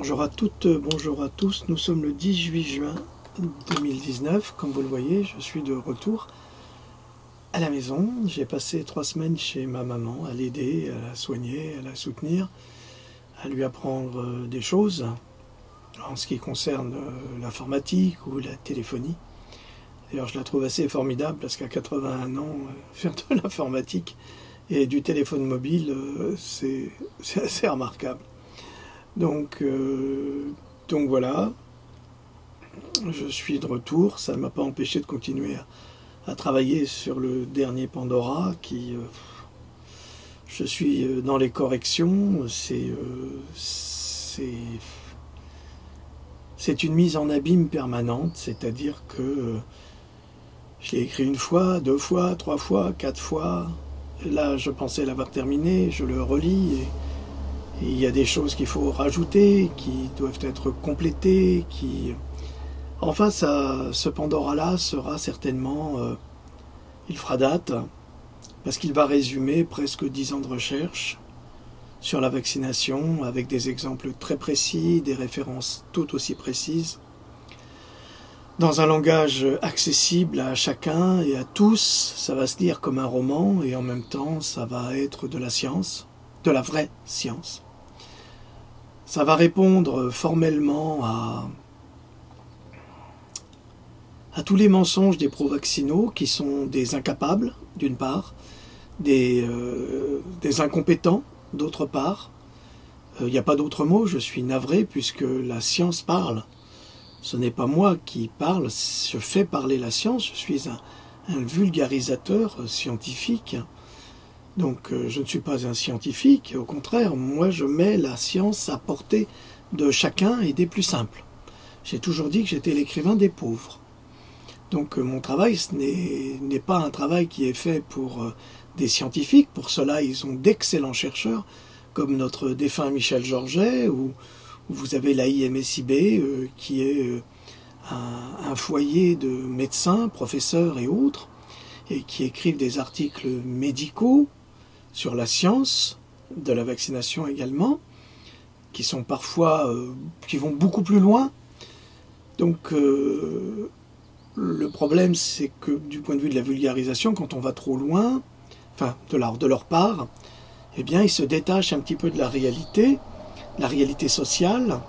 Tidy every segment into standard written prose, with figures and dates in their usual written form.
Bonjour à toutes, bonjour à tous. Nous sommes le 18 juin 2019. Comme vous le voyez, je suis de retour à la maison. J'ai passé 3 semaines chez ma maman à l'aider, à la soigner, à la soutenir, à lui apprendre des choses en ce qui concerne l'informatique ou la téléphonie. D'ailleurs, je la trouve assez formidable parce qu'à 81 ans, faire de l'informatique et du téléphone mobile, c'est assez remarquable. Donc voilà, je suis de retour. Ça ne m'a pas empêché de continuer à travailler sur le dernier Pandora je suis dans les corrections. C'est une mise en abîme permanente, c'est-à-dire que je l'ai écrit 1 fois, 2 fois, 3 fois, 4 fois. Et là, je pensais l'avoir terminé, je le relis et il y a des choses qu'il faut rajouter, qui doivent être complétées, Enfin, ce Pandora-là sera certainement... il fera date, parce qu'il va résumer presque 10 ans de recherche sur la vaccination, avec des exemples très précis, des références tout aussi précises, dans un langage accessible à chacun et à tous. Ça va se lire comme un roman, et en même temps, ça va être de la science, de la vraie science. Ça va répondre formellement à tous les mensonges des pro-vaccinaux qui sont des incapables, d'une part, des incompétents, d'autre part. Il n'y a pas d'autre mot, je suis navré puisque la science parle. Ce n'est pas moi qui parle, je fais parler la science, je suis un vulgarisateur scientifique. Donc je ne suis pas un scientifique, au contraire, moi je mets la science à portée de chacun et des plus simples. J'ai toujours dit que j'étais l'écrivain des pauvres. Donc mon travail, ce n'est pas un travail qui est fait pour des scientifiques. Pour cela, ils ont d'excellents chercheurs, comme notre défunt Michel Georget, ou vous avez l'AIMSIB, qui est un foyer de médecins, professeurs et autres, et qui écrivent des articles médicaux sur la science de la vaccination également, qui sont parfois, qui vont beaucoup plus loin. Donc le problème, c'est que du point de vue de la vulgarisation, quand on va trop loin, enfin de leur part, eh bien ils se détachent un petit peu de la réalité sociale,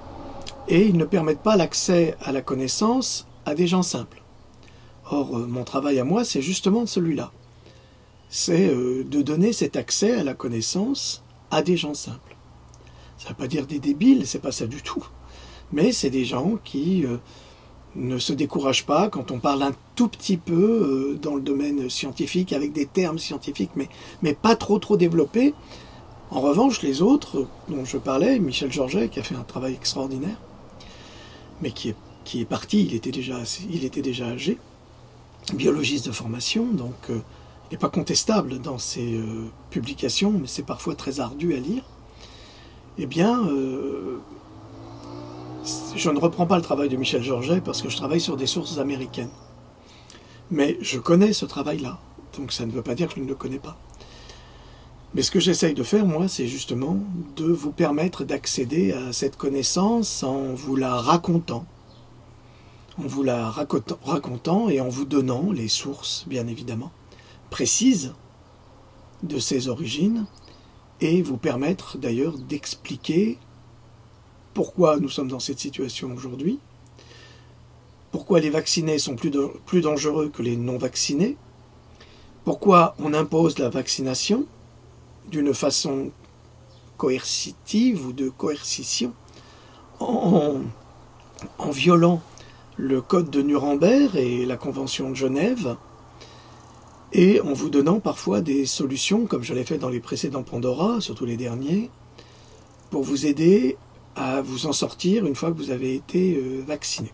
et ils ne permettent pas l'accès à la connaissance à des gens simples. Or, mon travail à moi, c'est justement celui-là. C'est de donner cet accès à la connaissance à des gens simples. Ça ne veut pas dire des débiles, c'est pas ça du tout. Mais c'est des gens qui ne se découragent pas quand on parle un tout petit peu dans le domaine scientifique, avec des termes scientifiques, mais pas trop développés. En revanche, les autres dont je parlais, Michel Georget, qui a fait un travail extraordinaire, mais qui est parti, il était déjà âgé, biologiste de formation, donc il n'est pas contestable dans ses publications, mais c'est parfois très ardu à lire. Eh bien, je ne reprends pas le travail de Michel Georget parce que je travaille sur des sources américaines. Mais je connais ce travail-là, donc ça ne veut pas dire que je ne le connais pas. Mais ce que j'essaye de faire, moi, c'est justement de vous permettre d'accéder à cette connaissance en vous la racontant. Et en vous donnant les sources, bien évidemment, précises de ses origines, et vous permettre d'ailleurs d'expliquer pourquoi nous sommes dans cette situation aujourd'hui, pourquoi les vaccinés sont plus dangereux que les non-vaccinés, pourquoi on impose la vaccination d'une façon coercitive ou de coercition, en violant le code de Nuremberg et la Convention de Genève, et en vous donnant parfois des solutions, comme je l'ai fait dans les précédents Pandora, surtout les derniers, pour vous aider à vous en sortir une fois que vous avez été vacciné.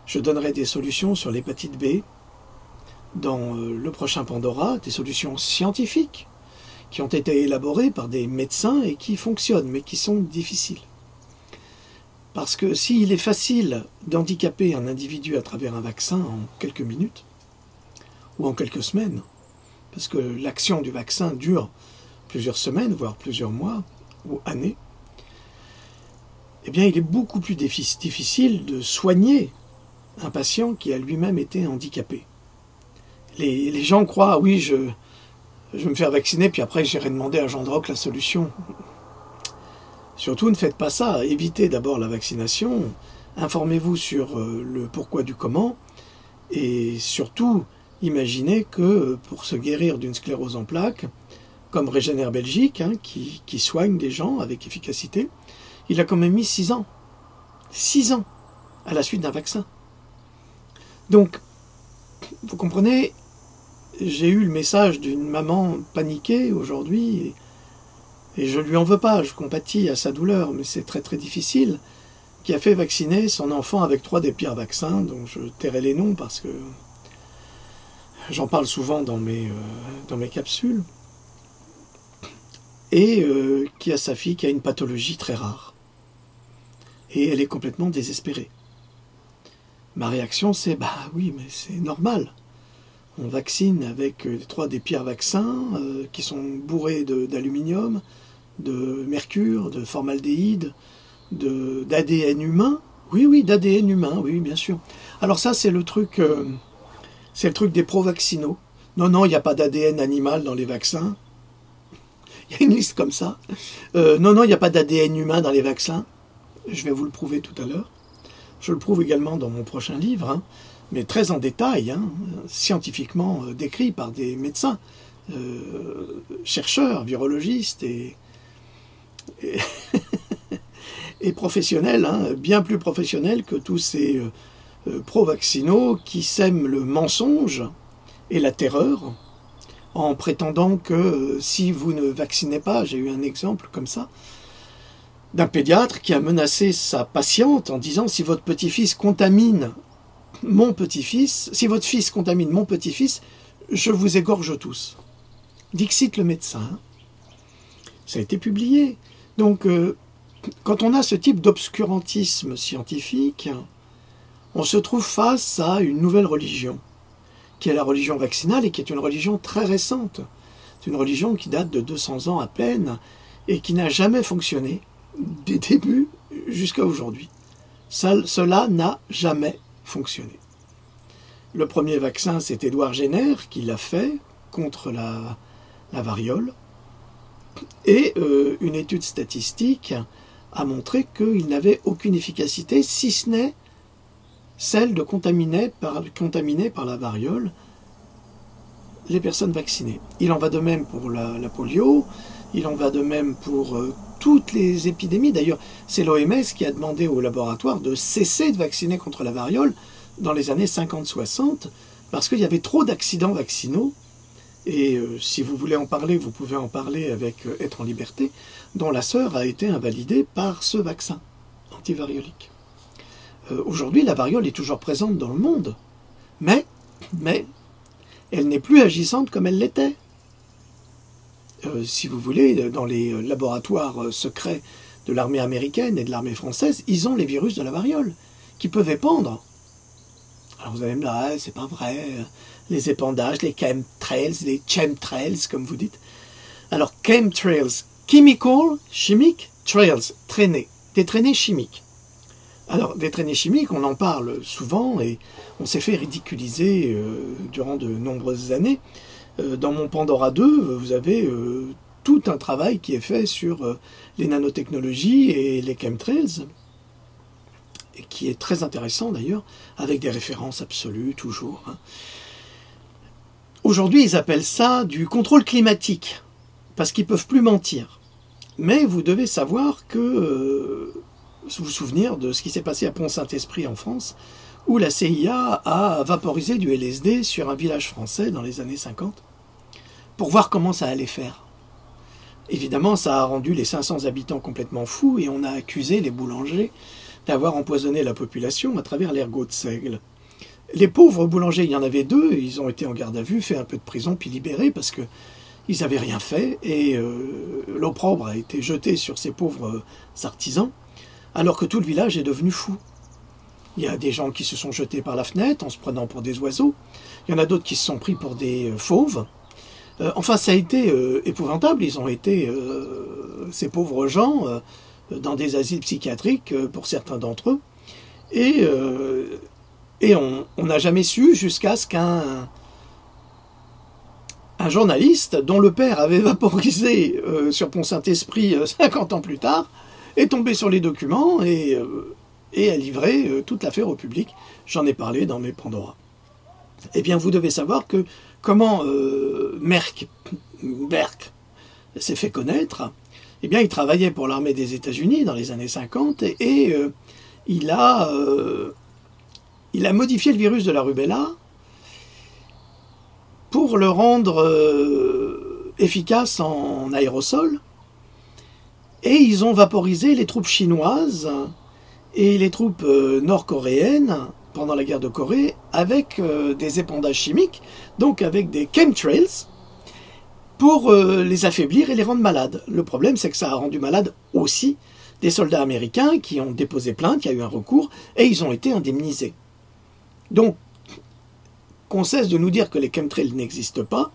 Je donnerai des solutions sur l'hépatite B dans le prochain Pandora, des solutions scientifiques qui ont été élaborées par des médecins et qui fonctionnent, mais qui sont difficiles. Parce que s'il est facile d'handicaper un individu à travers un vaccin en quelques minutes, ou en quelques semaines, parce que l'action du vaccin dure plusieurs semaines, voire plusieurs mois, ou années, eh bien il est beaucoup plus difficile de soigner un patient qui a lui-même été handicapé. Les gens croient, oui, je vais me faire vacciner, puis après j'irai demander à Jean Droc la solution. Surtout ne faites pas ça, évitez d'abord la vaccination, informez-vous sur le pourquoi du comment, et surtout imaginez que pour se guérir d'une sclérose en plaques, comme Régénère Belgique, hein, qui soigne des gens avec efficacité, il a quand même mis 6 ans. 6 ans à la suite d'un vaccin. Donc, vous comprenez, j'ai eu le message d'une maman paniquée aujourd'hui, et je ne lui en veux pas, je compatis à sa douleur, mais c'est très très difficile, qui a fait vacciner son enfant avec 3 des pires vaccins, dont je tairai les noms parce que j'en parle souvent dans mes capsules, et qui a sa fille qui a une pathologie très rare. Et elle est complètement désespérée. Ma réaction c'est, bah oui, mais c'est normal. On vaccine avec 3 des pires vaccins qui sont bourrés d'aluminium, de mercure, de formaldéhyde, d'ADN humain. Oui, oui, d'ADN humain, oui, bien sûr. Alors ça, c'est le truc des pro-vaccinaux. Non, non, il n'y a pas d'ADN animal dans les vaccins. Il y a une liste comme ça. Non, non, il n'y a pas d'ADN humain dans les vaccins. Je vais vous le prouver tout à l'heure. Je le prouve également dans mon prochain livre, hein, mais très en détail, hein, scientifiquement décrit par des médecins, chercheurs, virologistes et professionnels, hein, bien plus professionnels que tous ces pro-vaccinaux qui sèment le mensonge et la terreur en prétendant que si vous ne vaccinez pas, j'ai eu un exemple comme ça, d'un pédiatre qui a menacé sa patiente en disant si votre petit-fils contamine mon petit-fils, si votre fils contamine mon petit-fils, je vous égorge tous. Dixit le médecin. Ça a été publié. Donc, quand on a ce type d'obscurantisme scientifique, on se trouve face à une nouvelle religion, qui est la religion vaccinale et qui est une religion très récente. C'est une religion qui date de 200 ans à peine et qui n'a jamais fonctionné des débuts jusqu'à aujourd'hui. Cela n'a jamais fonctionné. Le premier vaccin, c'est Édouard Jenner qui l'a fait contre la variole. Et une étude statistique a montré qu'il n'avait aucune efficacité, si ce n'est celle de contaminer par la variole les personnes vaccinées. Il en va de même pour la polio, il en va de même pour toutes les épidémies. D'ailleurs, c'est l'OMS qui a demandé aux laboratoires de cesser de vacciner contre la variole dans les années 50-60, parce qu'il y avait trop d'accidents vaccinaux. Et si vous voulez en parler, vous pouvez en parler avec Être en liberté, dont la sœur a été invalidée par ce vaccin antivariolique. Aujourd'hui, la variole est toujours présente dans le monde, mais elle n'est plus agissante comme elle l'était. Si vous voulez, dans les laboratoires secrets de l'armée américaine et de l'armée française, ils ont les virus de la variole qui peuvent épandre. Alors vous allez me dire, ah, c'est pas vrai, les épandages, les chemtrails, les chemtrails, comme vous dites. Alors chemtrails, chimique, trails, traînées, des traînées chimiques. Alors des traînées chimiques, on en parle souvent et on s'est fait ridiculiser durant de nombreuses années. Dans mon Pandora 2, vous avez tout un travail qui est fait sur les nanotechnologies et les chemtrails, et qui est très intéressant d'ailleurs, avec des références absolues, toujours. Hein. Aujourd'hui, ils appellent ça du contrôle climatique, parce qu'ils ne peuvent plus mentir. Mais vous devez savoir que, vous souvenir de ce qui s'est passé à Pont-Saint-Esprit en France, où la CIA a vaporisé du LSD sur un village français dans les années 50, pour voir comment ça allait faire. Évidemment, ça a rendu les 500 habitants complètement fous, et on a accusé les boulangers d'avoir empoisonné la population à travers l'ergot de seigle. Les pauvres boulangers, il y en avait 2, ils ont été en garde à vue, fait un peu de prison, puis libérés, parce qu'ils n'avaient rien fait, et l'opprobre a été jeté sur ces pauvres artisans, alors que tout le village est devenu fou. Il y a des gens qui se sont jetés par la fenêtre en se prenant pour des oiseaux, il y en a d'autres qui se sont pris pour des fauves. Enfin, ça a été épouvantable, ils ont été, ces pauvres gens, dans des asiles psychiatriques pour certains d'entre eux. Et on n'a jamais su jusqu'à ce qu'un journaliste dont le père avait vaporisé sur Pont-Saint-Esprit 50 ans plus tard est tombé sur les documents et a livré toute l'affaire au public. J'en ai parlé dans mes Pandora. Eh bien, vous devez savoir que comment Merck s'est fait connaître. Eh bien, il travaillait pour l'armée des États-Unis dans les années 50 et il a modifié le virus de la rubella pour le rendre efficace en aérosol. Et ils ont vaporisé les troupes chinoises et les troupes nord-coréennes pendant la guerre de Corée avec des épandages chimiques, donc avec des chemtrails, pour les affaiblir et les rendre malades. Le problème, c'est que ça a rendu malades aussi des soldats américains qui ont déposé plainte, il y a eu un recours, et ils ont été indemnisés. Donc, qu'on cesse de nous dire que les chemtrails n'existent pas,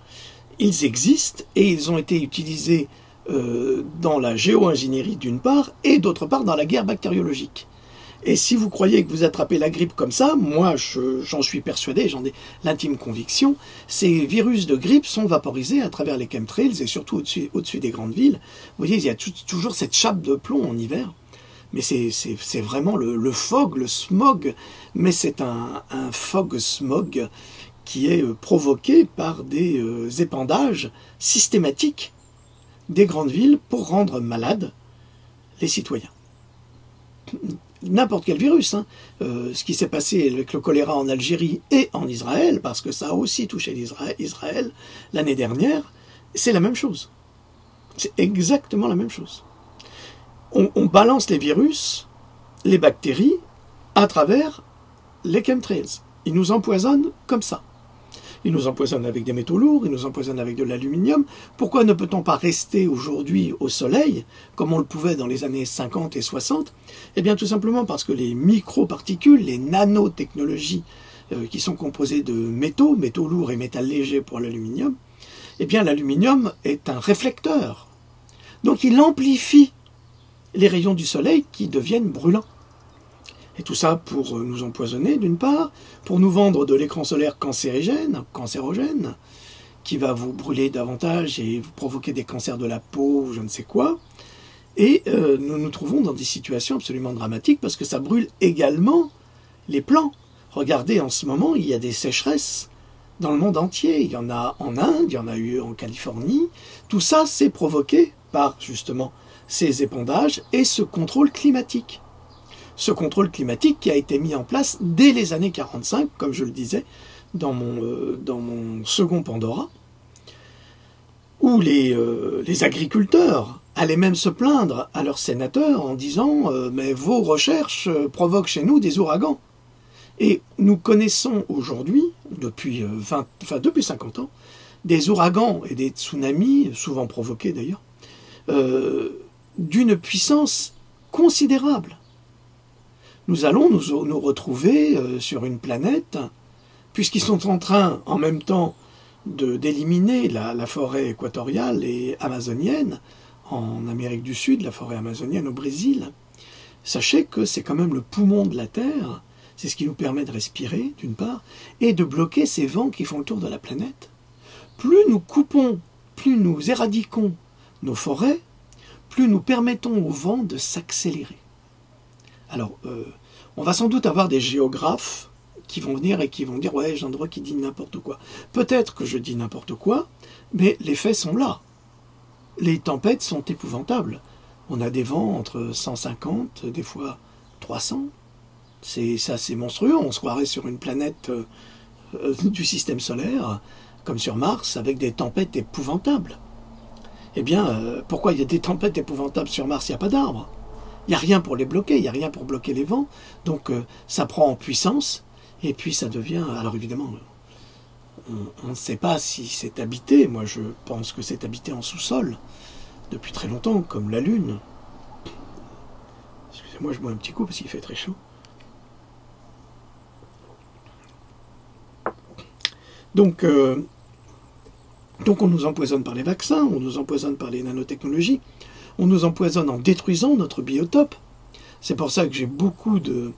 ils existent, et ils ont été utilisés dans la géo-ingénierie d'une part, et d'autre part dans la guerre bactériologique. Et si vous croyez que vous attrapez la grippe comme ça, moi j'en suis persuadé, j'en ai l'intime conviction, ces virus de grippe sont vaporisés à travers les chemtrails et surtout au-dessus des grandes villes. Vous voyez, il y a toujours cette chape de plomb en hiver, mais c'est vraiment le fog, le smog, mais c'est un fog-smog qui est provoqué par des épandages systématiques des grandes villes pour rendre malades les citoyens. N'importe quel virus, hein. Ce qui s'est passé avec le choléra en Algérie et en Israël, parce que ça a aussi touché Israël l'année dernière, c'est la même chose. C'est exactement la même chose. On balance les virus, les bactéries, à travers les chemtrails. Ils nous empoisonnent comme ça. Ils nous empoisonnent avec des métaux lourds, ils nous empoisonnent avec de l'aluminium. Pourquoi ne peut-on pas rester aujourd'hui au soleil, comme on le pouvait dans les années 50 et 60 ? Eh bien tout simplement parce que les microparticules, les nanotechnologies qui sont composées de métaux lourds et métal léger pour l'aluminium, eh bien l'aluminium est un réflecteur. Donc il amplifie les rayons du soleil qui deviennent brûlants. Et tout ça pour nous empoisonner d'une part, pour nous vendre de l'écran solaire cancérogène, qui va vous brûler davantage et vous provoquer des cancers de la peau ou je ne sais quoi. Et nous nous trouvons dans des situations absolument dramatiques parce que ça brûle également les plants. Regardez, en ce moment, il y a des sécheresses dans le monde entier. Il y en a en Inde, il y en a eu en Californie. Tout ça, c'est provoqué par justement ces épandages et ce contrôle climatique. Ce contrôle climatique qui a été mis en place dès les années 45, comme je le disais dans mon second Pandora, où les agriculteurs allaient même se plaindre à leurs sénateurs en disant « mais vos recherches provoquent chez nous des ouragans ». Et nous connaissons aujourd'hui, depuis 50 ans, des ouragans et des tsunamis, souvent provoqués d'ailleurs, d'une puissance considérable. Nous allons nous retrouver sur une planète, puisqu'ils sont en train, en même temps, d'éliminer la forêt équatoriale et amazonienne, en Amérique du Sud, la forêt amazonienne au Brésil. Sachez que c'est quand même le poumon de la Terre, c'est ce qui nous permet de respirer, d'une part, et de bloquer ces vents qui font le tour de la planète. Plus nous coupons, plus nous éradiquons nos forêts, plus nous permettons au vent de s'accélérer. Alors, on va sans doute avoir des géographes qui vont venir et qui vont dire « ouais, Jean Droit qui dit n'importe quoi ». Peut-être que je dis n'importe quoi, mais les faits sont là. Les tempêtes sont épouvantables. On a des vents entre 150, des fois 300. C'est monstrueux. On se croirait sur une planète du système solaire, comme sur Mars, avec des tempêtes épouvantables. Eh bien, pourquoi il y a des tempêtes épouvantables sur Mars? Il n'y a pas d'arbres. Il n'y a rien pour les bloquer, il n'y a rien pour bloquer les vents. Donc ça prend en puissance, et puis ça devient... Alors évidemment, on ne sait pas si c'est habité. Moi, je pense que c'est habité en sous-sol, depuis très longtemps, comme la Lune. Excusez-moi, je bois un petit coup parce qu'il fait très chaud. Donc on nous empoisonne par les vaccins, on nous empoisonne par les nanotechnologies, On nous empoisonne en détruisant notre biotope. C'est pour ça que j'ai beaucoup de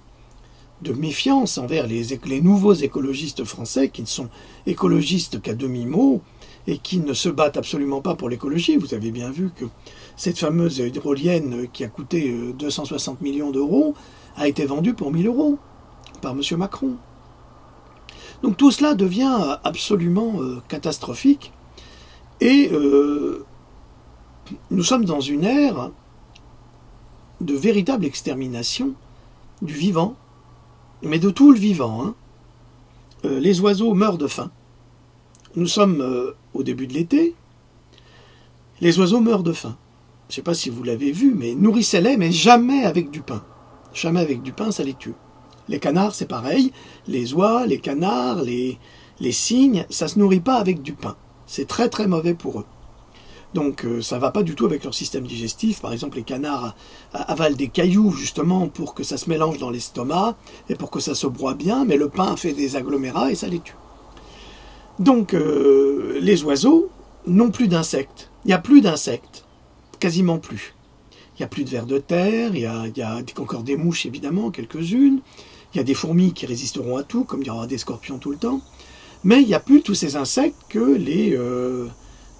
méfiance envers les nouveaux écologistes français qui ne sont écologistes qu'à demi-mot et qui ne se battent absolument pas pour l'écologie. Vous avez bien vu que cette fameuse hydrolienne qui a coûté 260 millions d'euros a été vendue pour 1000 euros par M. Macron. Donc tout cela devient absolument catastrophique et nous sommes dans une ère de véritable extermination du vivant, mais de tout le vivant. Hein. Les oiseaux meurent de faim. Nous sommes au début de l'été. Les oiseaux meurent de faim. Je ne sais pas si vous l'avez vu, mais nourrissez-les, mais jamais avec du pain. Jamais avec du pain, ça les tue. Les canards, c'est pareil. Les oies, les canards, les cygnes, ça ne se nourrit pas avec du pain. C'est très très mauvais pour eux. Donc ça ne va pas du tout avec leur système digestif. Par exemple, les canards avalent des cailloux justement pour que ça se mélange dans l'estomac et pour que ça se broie bien, mais le pain fait des agglomérats et ça les tue. Donc les oiseaux n'ont plus d'insectes. Il n'y a plus d'insectes, quasiment plus. Il n'y a plus de vers de terre, il y a encore des mouches évidemment, quelques-unes. Il y a des fourmis qui résisteront à tout, comme il y aura des scorpions tout le temps. Mais il n'y a plus tous ces insectes que les...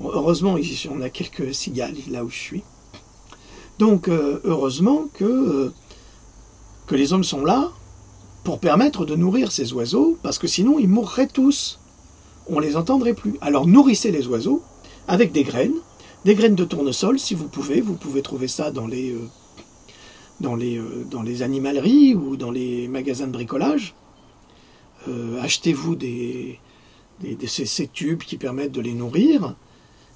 heureusement, ici, on a quelques cigales là où je suis. Donc, heureusement que les hommes sont là pour permettre de nourrir ces oiseaux, parce que sinon, ils mourraient tous. On ne les entendrait plus. Alors, nourrissez les oiseaux avec des graines de tournesol, si vous pouvez. Vous pouvez trouver ça dans les animaleries ou dans les magasins de bricolage. Achetez-vous ces tubes qui permettent de les nourrir.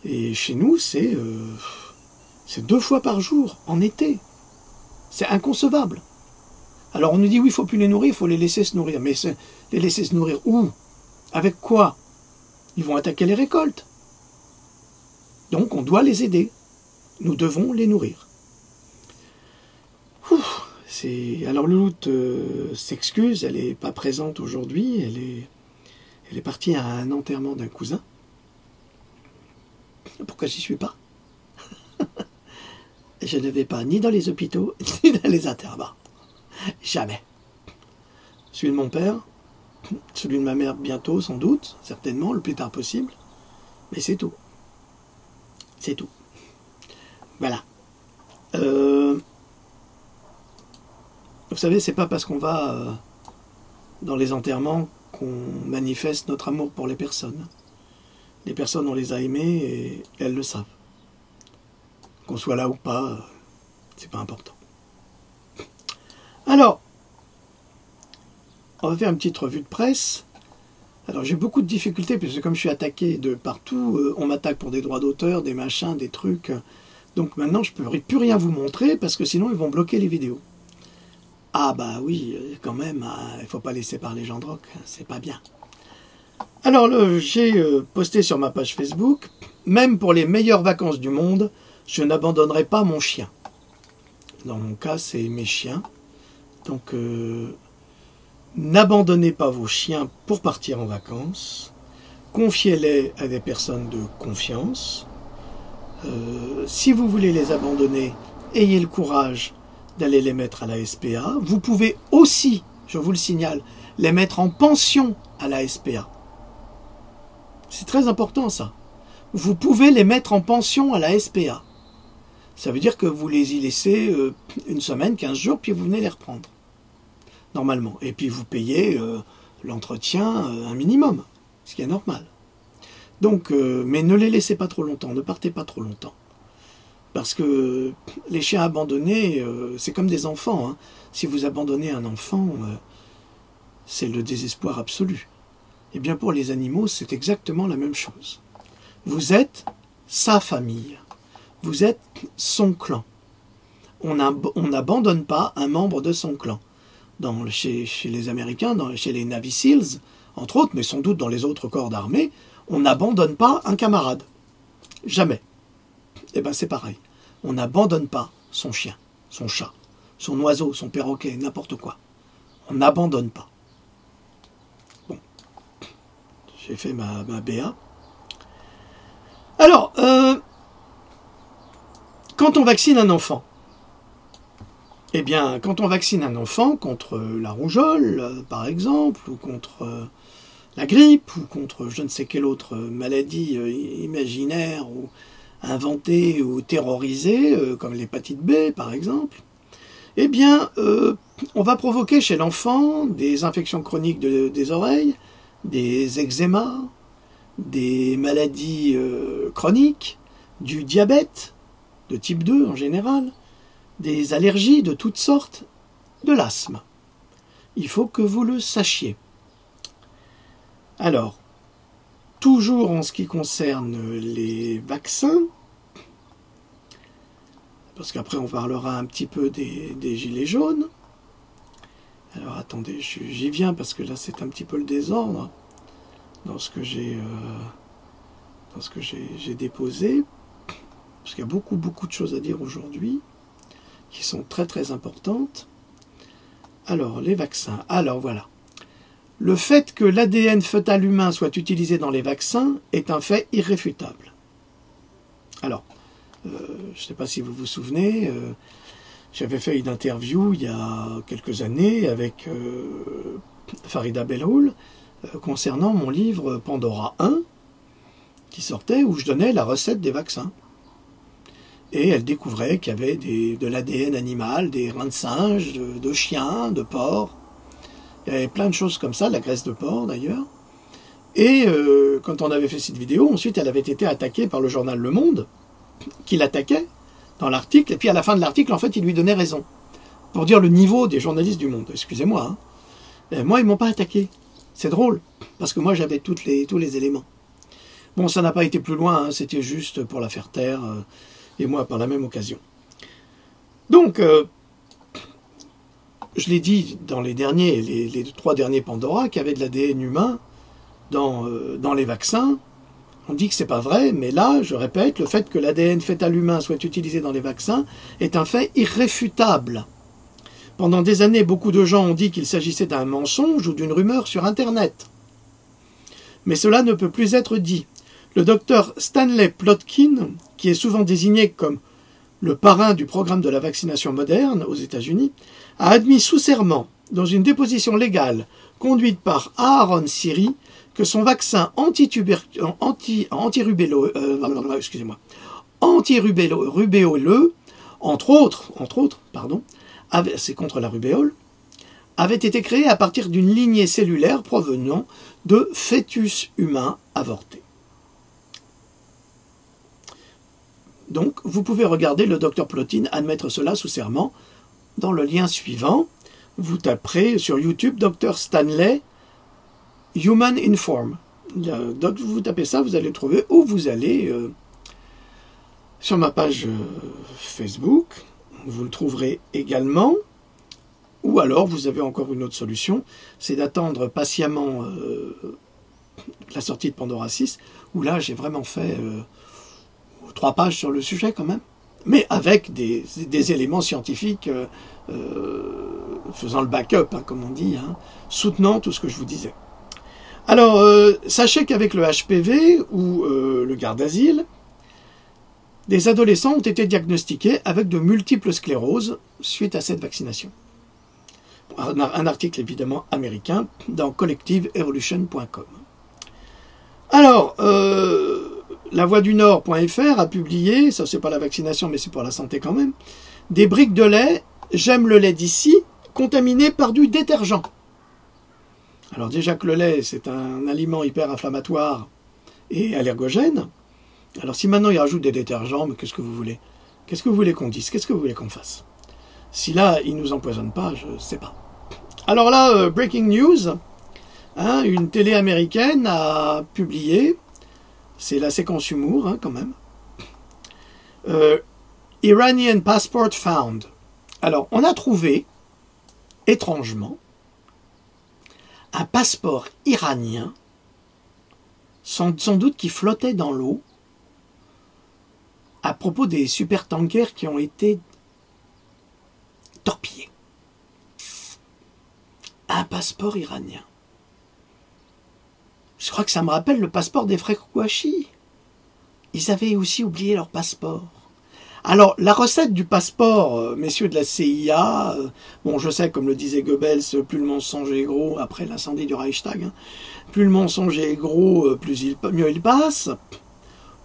Et chez nous, c'est 2 fois par jour, en été. C'est inconcevable. Alors on nous dit, oui, il ne faut plus les nourrir, il faut les laisser se nourrir. Mais les laisser se nourrir où? Avec quoi? Ils vont attaquer les récoltes. Donc on doit les aider. Nous devons les nourrir. Alors Louloute s'excuse, elle n'est pas présente aujourd'hui, elle est partie à un enterrement d'un cousin. Pourquoi j'y suis pas? Je ne vais pas ni dans les hôpitaux, ni dans les enterrements. Jamais. Celui de mon père, celui de ma mère bientôt, sans doute, certainement, le plus tard possible. Mais c'est tout. C'est tout. Voilà. Vous savez, c'est pas parce qu'on va dans les enterrements qu'on manifeste notre amour pour les personnes. Les personnes, on les a aimées et elles le savent. Qu'on soit là ou pas, c'est pas important. Alors, on va faire une petite revue de presse. Alors, j'ai beaucoup de difficultés, parce que comme je suis attaqué de partout, on m'attaque pour des droits d'auteur, des machins, des trucs. Donc maintenant, je ne peux plus rien vous montrer, parce que sinon, ils vont bloquer les vidéos. Ah bah oui, quand même, il ne faut pas laisser parler Jean Droc, c'est pas bien. Alors, j'ai posté sur ma page Facebook, même pour les meilleures vacances du monde, je n'abandonnerai pas mon chien. Dans mon cas, c'est mes chiens. Donc, n'abandonnez pas vos chiens pour partir en vacances. Confiez-les à des personnes de confiance. Si vous voulez les abandonner, ayez le courage d'aller les mettre à la SPA. Vous pouvez aussi, je vous le signale, les mettre en pension à la SPA. C'est très important ça. Vous pouvez les mettre en pension à la SPA. Ça veut dire que vous les y laissez une semaine, 15 jours, puis vous venez les reprendre. Normalement. Et puis vous payez l'entretien un minimum, ce qui est normal. Donc, mais ne les laissez pas trop longtemps, ne partez pas trop longtemps. Parce que les chiens abandonnés, c'est comme des enfants. Hein. Si vous abandonnez un enfant, c'est le désespoir absolu. Et bien pour les animaux, c'est exactement la même chose. Vous êtes sa famille. Vous êtes son clan. On n'abandonne pas un membre de son clan. Chez les Américains, chez les Navy Seals, entre autres, mais sans doute dans les autres corps d'armée, on n'abandonne pas un camarade. Jamais. Eh bien c'est pareil. On n'abandonne pas son chien, son chat, son oiseau, son perroquet, n'importe quoi. On n'abandonne pas. Bon. J'ai fait ma BA. Alors, Quand on vaccine un enfant, eh bien, quand on vaccine un enfant contre la rougeole, par exemple, ou contre la grippe, ou contre je ne sais quelle autre maladie imaginaire, ou inventée, ou terrorisée, comme l'hépatite B, par exemple, eh bien, on va provoquer chez l'enfant des infections chroniques des oreilles, des eczémas, des maladies chroniques, du diabète, de type 2 en général, des allergies de toutes sortes, de l'asthme. Il faut que vous le sachiez. Alors, toujours en ce qui concerne les vaccins, parce qu'après on parlera un petit peu des gilets jaunes. Alors attendez, j'y viens parce que là c'est un petit peu le désordre dans ce que j'ai déposé, parce qu'il y a beaucoup de choses à dire aujourd'hui qui sont très très importantes. Alors, les vaccins. Alors voilà. Le fait que l'ADN fœtal humain soit utilisé dans les vaccins est un fait irréfutable. Alors, je ne sais pas si vous vous souvenez, j'avais fait une interview il y a quelques années avec Farida Belhoul concernant mon livre Pandora 1 qui sortait où je donnais la recette des vaccins. Et elle découvrait qu'il y avait de l'ADN animal, des reins de singe, de chiens, de porc. Il y avait plein de choses comme ça, la graisse de porc d'ailleurs. Et quand on avait fait cette vidéo, ensuite elle avait été attaquée par le journal Le Monde, qui l'attaquait dans l'article, et puis à la fin de l'article, en fait, il lui donnait raison. Pour dire le niveau des journalistes du monde. Excusez-moi. Hein. Moi, ils ne m'ont pas attaqué. C'est drôle, parce que moi, j'avais tous les éléments. Bon, ça n'a pas été plus loin, hein, c'était juste pour la faire taire, et moi par la même occasion. Donc, je l'ai dit dans les 3 derniers Pandora, qu'il y avait de l'ADN humain dans les vaccins. On dit que c'est pas vrai, mais là, je répète, le fait que l'ADN fœtal humain soit utilisé dans les vaccins est un fait irréfutable. Pendant des années, beaucoup de gens ont dit qu'il s'agissait d'un mensonge ou d'une rumeur sur Internet. Mais cela ne peut plus être dit. Le docteur Stanley Plotkin, qui est souvent désigné comme le parrain du programme de la vaccination moderne aux États-Unis, a admis sous serment, dans une déposition légale conduite par Aaron Siri, que son vaccin antirubéoleux, entre autres, c'est contre la rubéole, avait été créé à partir d'une lignée cellulaire provenant de fœtus humains avortés. Donc, vous pouvez regarder le docteur Plotkin admettre cela sous serment dans le lien suivant. Vous taperez sur YouTube Dr Stanley Human Inform. Donc, vous tapez ça, vous allez le trouver, ou vous allez sur ma page Facebook, vous le trouverez également, ou alors vous avez encore une autre solution, c'est d'attendre patiemment la sortie de Pandora 6, où là j'ai vraiment fait 3 pages sur le sujet quand même, mais avec des éléments scientifiques faisant le backup, hein, comme on dit, hein, soutenant tout ce que je vous disais. Alors, sachez qu'avec le HPV ou le Gardasil, des adolescents ont été diagnostiqués avec de multiples scléroses suite à cette vaccination. Un article évidemment américain dans collectiveevolution.com. Alors, lavoixdunord.fr a publié, ça c'est pas la vaccination mais c'est pour la santé quand même, des briques de lait, j'aime le lait d'ici, contaminées par du détergent. Alors déjà que le lait, c'est un aliment hyper inflammatoire et allergogène. Alors si maintenant il rajoute des détergents, mais qu'est-ce que vous voulez? Qu'est-ce que vous voulez qu'on dise? Qu'est-ce que vous voulez qu'on fasse? Si là, il ne nous empoisonne pas, je ne sais pas. Alors là, breaking news, hein, une télé américaine a publié, c'est la séquence humour hein, quand même, Iranian passport found. Alors on a trouvé, étrangement, un passeport iranien, sans doute qui flottait dans l'eau, à propos des supertankers qui ont été torpillés. Un passeport iranien. Je crois que ça me rappelle le passeport des frères Kouachi. Ils avaient aussi oublié leur passeport. Alors, la recette du passeport, messieurs de la CIA, bon, je sais, comme le disait Goebbels, plus le mensonge est gros, après l'incendie du Reichstag, hein, plus le mensonge est gros, mieux il passe.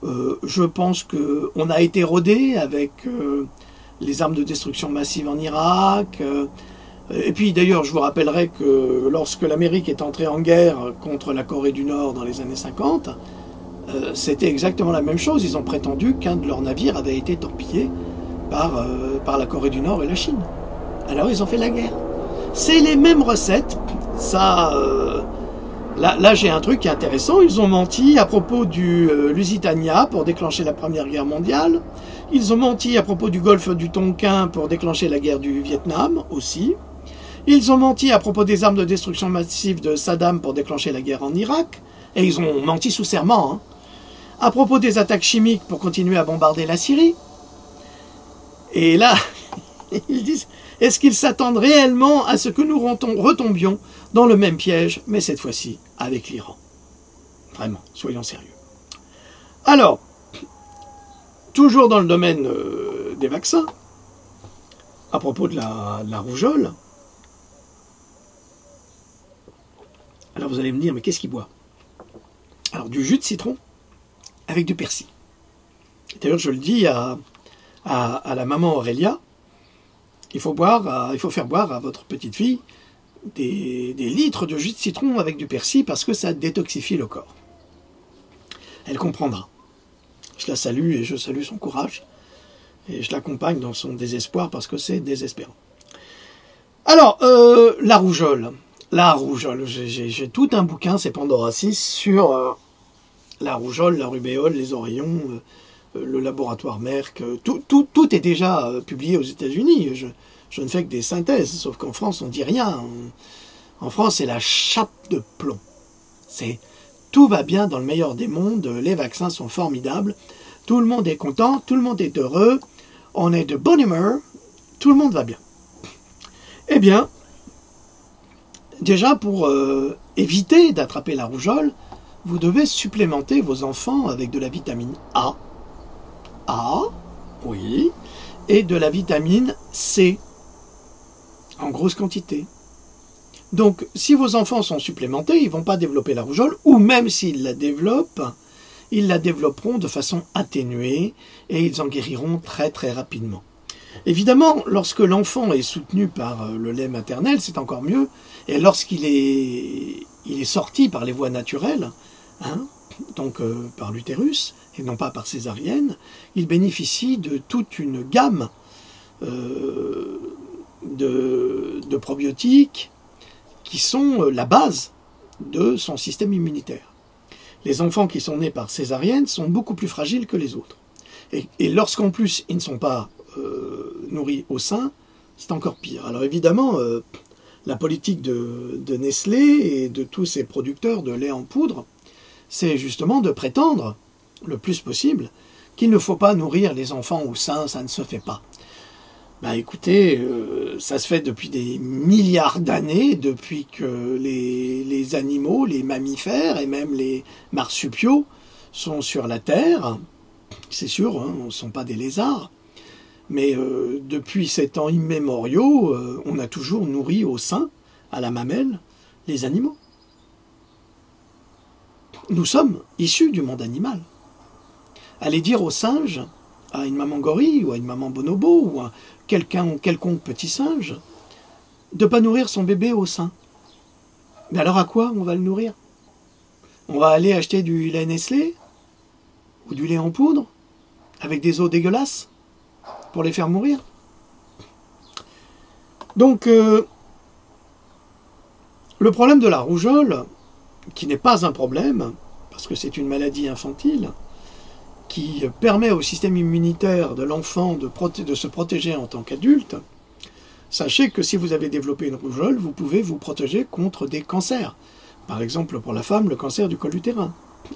Je pense qu'on a été rodé avec les armes de destruction massive en Irak. Et puis d'ailleurs, je vous rappellerai que lorsque l'Amérique est entrée en guerre contre la Corée du Nord dans les années 50, c'était exactement la même chose. Ils ont prétendu qu'un de leurs navires avait été torpillé par la Corée du Nord et la Chine. Alors ils ont fait la guerre. C'est les mêmes recettes. Ça, là j'ai un truc qui est intéressant. Ils ont menti à propos du Lusitania pour déclencher la Première Guerre mondiale. Ils ont menti à propos du golfe du Tonkin pour déclencher la guerre du Vietnam aussi. Ils ont menti à propos des armes de destruction massive de Saddam pour déclencher la guerre en Irak. Et ils ont menti sous serment, hein. À propos des attaques chimiques pour continuer à bombarder la Syrie. Et là, ils disent, est-ce qu'ils s'attendent réellement à ce que nous retombions dans le même piège, mais cette fois-ci avec l'Iran? Vraiment, soyons sérieux. Alors, toujours dans le domaine des vaccins, à propos de la rougeole, alors vous allez me dire, mais qu'est-ce qu'il boit? Alors, du jus de citron avec du persil. D'ailleurs, je le dis à la maman Aurélia, il faut faire boire à votre petite fille des litres de jus de citron avec du persil parce que ça détoxifie le corps. Elle comprendra. Je la salue et je salue son courage. Et je l'accompagne dans son désespoir parce que c'est désespérant. Alors, la rougeole. La rougeole, j'ai tout un bouquin, c'est Pandora 6, sur la rougeole, la rubéole, les oreillons, le laboratoire Merck. Tout est déjà publié aux États-Unis. Je ne fais que des synthèses, sauf qu'en France, on ne dit rien. En France, c'est la chape de plomb. Tout va bien dans le meilleur des mondes, les vaccins sont formidables, tout le monde est content, tout le monde est heureux, on est de bonne humeur, tout le monde va bien. Eh bien, déjà pour éviter d'attraper la rougeole, vous devez supplémenter vos enfants avec de la vitamine A. A, oui, et de la vitamine C, en grosse quantité. Donc, si vos enfants sont supplémentés, ils ne vont pas développer la rougeole, ou même s'ils la développent, ils la développeront de façon atténuée et ils en guériront très très rapidement. Évidemment, lorsque l'enfant est soutenu par le lait maternel, c'est encore mieux, et lorsqu'il est sorti par les voies naturelles, hein, donc par l'utérus, et non pas par césarienne, il bénéficie de toute une gamme de probiotiques qui sont la base de son système immunitaire. Les enfants qui sont nés par césarienne sont beaucoup plus fragiles que les autres. Et lorsqu'en plus ils ne sont pas nourris au sein, c'est encore pire. Alors évidemment, la politique de Nestlé et de tous ces producteurs de lait en poudre, c'est justement de prétendre, le plus possible, qu'il ne faut pas nourrir les enfants au sein, ça ne se fait pas. Ben écoutez, ça se fait depuis des milliards d'années, depuis que les animaux, les mammifères et même les marsupiaux sont sur la Terre. C'est sûr, hein, on ne sont pas des lézards. Mais depuis ces temps immémoriaux, on a toujours nourri au sein, à la mamelle, les animaux. Nous sommes issus du monde animal. Allez dire aux singes, à une maman gorille ou à une maman bonobo ou à quelconque petit singe, de ne pas nourrir son bébé au sein. Mais alors à quoi on va le nourrir? On va aller acheter du lait Nestlé ou du lait en poudre avec des os dégueulasses pour les faire mourir. Donc, le problème de la rougeole, qui n'est pas un problème, parce que c'est une maladie infantile, qui permet au système immunitaire de l'enfant de se protéger en tant qu'adulte, sachez que si vous avez développé une rougeole, vous pouvez vous protéger contre des cancers. Par exemple, pour la femme, le cancer du col utérin.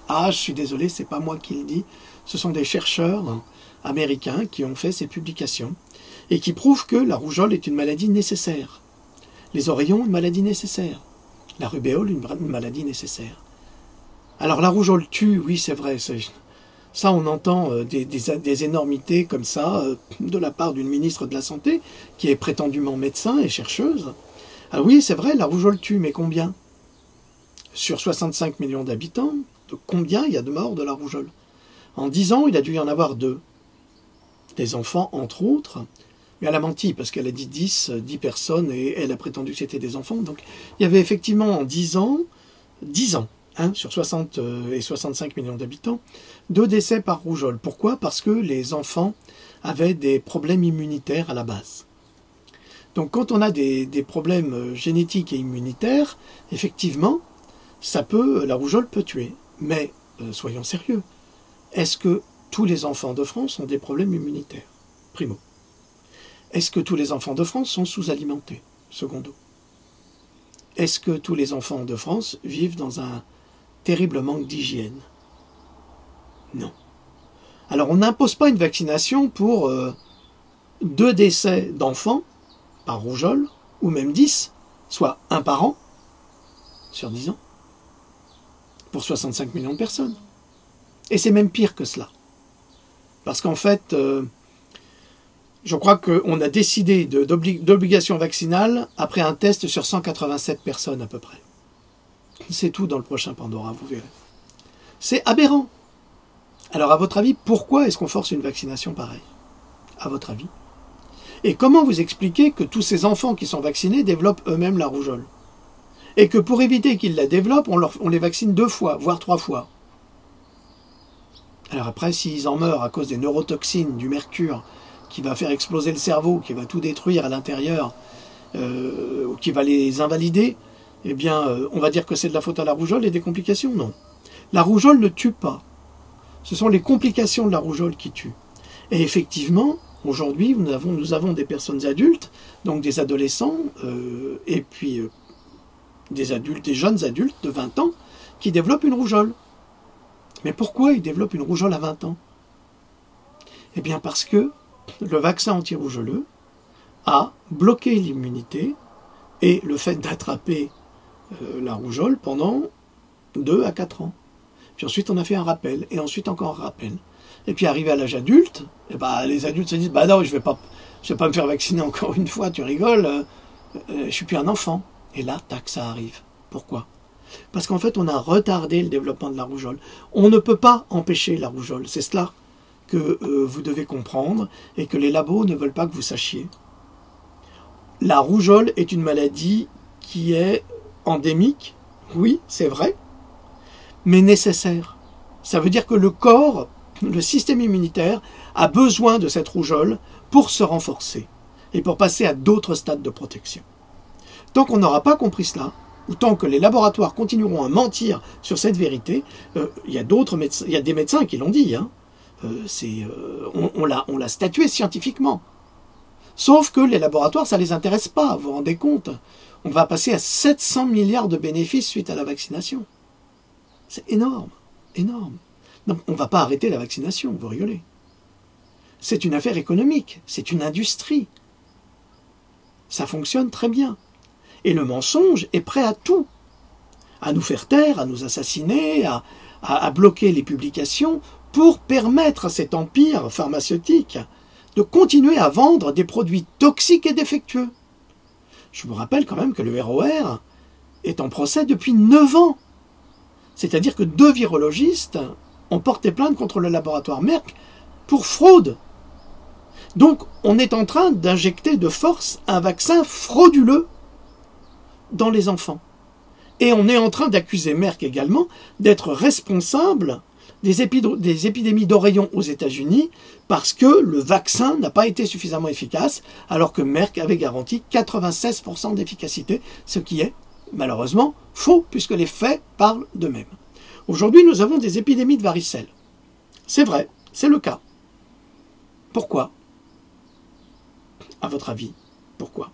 Ah, je suis désolé, c'est pas moi qui le dis, ce sont des chercheurs américains qui ont fait ces publications et qui prouvent que la rougeole est une maladie nécessaire. Les oreillons, une maladie nécessaire. La rubéole, une maladie nécessaire. Alors la rougeole tue, oui c'est vrai, Ça, on entend des énormités comme ça de la part d'une ministre de la Santé qui est prétendument médecin et chercheuse. Ah oui, c'est vrai, la rougeole tue, mais combien? Sur 65 millions d'habitants, combien il y a de morts de la rougeole? En 10 ans, il a dû y en avoir 2. Des enfants, entre autres. Mais elle a menti, parce qu'elle a dit 10 personnes, et elle a prétendu que c'était des enfants. Donc il y avait effectivement en 10 ans, sur 60 et 65 millions d'habitants, 2 décès par rougeole. Pourquoi? Parce que les enfants avaient des problèmes immunitaires à la base. Donc quand on a des problèmes génétiques et immunitaires, effectivement, la rougeole peut tuer. Mais soyons sérieux, est-ce que tous les enfants de France ont des problèmes immunitaires? Primo. Est-ce que tous les enfants de France sont sous-alimentés? Secondo. Est-ce que tous les enfants de France vivent dans un terrible manque d'hygiène? Non. Alors on n'impose pas une vaccination pour 2 décès d'enfants par rougeole, ou même 10, soit 1 par an, sur 10 ans, pour 65 millions de personnes. Et c'est même pire que cela. Parce qu'en fait, je crois qu'on a décidé d'obligation vaccinale après un test sur 187 personnes à peu près. C'est tout dans le prochain Pandora, vous verrez. C'est aberrant. Alors à votre avis, pourquoi est-ce qu'on force une vaccination pareille? À votre avis? Et comment vous expliquez que tous ces enfants qui sont vaccinés développent eux-mêmes la rougeole? Et que pour éviter qu'ils la développent, on les vaccine 2 fois, voire 3 fois. Alors après, s'ils en meurent à cause des neurotoxines, du mercure, qui va faire exploser le cerveau, qui va tout détruire à l'intérieur, ou qui va les invalider, eh bien, on va dire que c'est de la faute à la rougeole et des complications? Non. La rougeole ne tue pas. Ce sont les complications de la rougeole qui tuent. Et effectivement, aujourd'hui, nous avons des personnes adultes, donc des adolescents, et puis des jeunes adultes de 20 ans, qui développent une rougeole. Mais pourquoi ils développent une rougeole à 20 ans? Eh bien parce que le vaccin anti-rougeoleux a bloqué l'immunité et le fait d'attraper la rougeole pendant 2 à 4 ans. Puis ensuite on a fait un rappel, et ensuite encore un rappel. Et puis arrivé à l'âge adulte, et les adultes se disent « Bah non, je vais pas me faire vacciner encore une fois, tu rigoles, je suis plus un enfant. » Et là, tac, ça arrive. Pourquoi? Parce qu'en fait, on a retardé le développement de la rougeole. On ne peut pas empêcher la rougeole. C'est cela que vous devez comprendre et que les labos ne veulent pas que vous sachiez. La rougeole est une maladie qui est endémique, oui, c'est vrai, mais nécessaire. Ça veut dire que le corps, le système immunitaire, a besoin de cette rougeole pour se renforcer et pour passer à d'autres stades de protection. Tant qu'on n'aura pas compris cela, ou tant que les laboratoires continueront à mentir sur cette vérité, il y a des médecins qui l'ont dit, hein, on l'a statué scientifiquement. Sauf que les laboratoires, ça ne les intéresse pas, vous vous rendez compte? On va passer à 700 milliards de bénéfices suite à la vaccination. C'est énorme, énorme. Non, on ne va pas arrêter la vaccination, vous rigolez. C'est une affaire économique, c'est une industrie. Ça fonctionne très bien. Et le mensonge est prêt à tout. À nous faire taire, à nous assassiner, à bloquer les publications pour permettre à cet empire pharmaceutique de continuer à vendre des produits toxiques et défectueux. Je vous rappelle quand même que le ROR est en procès depuis 9 ans. C'est-à-dire que 2 virologistes ont porté plainte contre le laboratoire Merck pour fraude. Donc on est en train d'injecter de force un vaccin frauduleux dans les enfants. Et on est en train d'accuser Merck également d'être responsable des épidémies d'oreillons aux États-Unis parce que le vaccin n'a pas été suffisamment efficace, alors que Merck avait garanti 96% d'efficacité, ce qui est malheureusement faux, puisque les faits parlent d'eux-mêmes. Aujourd'hui, nous avons des épidémies de varicelle. C'est vrai, c'est le cas. Pourquoi? À votre avis, pourquoi?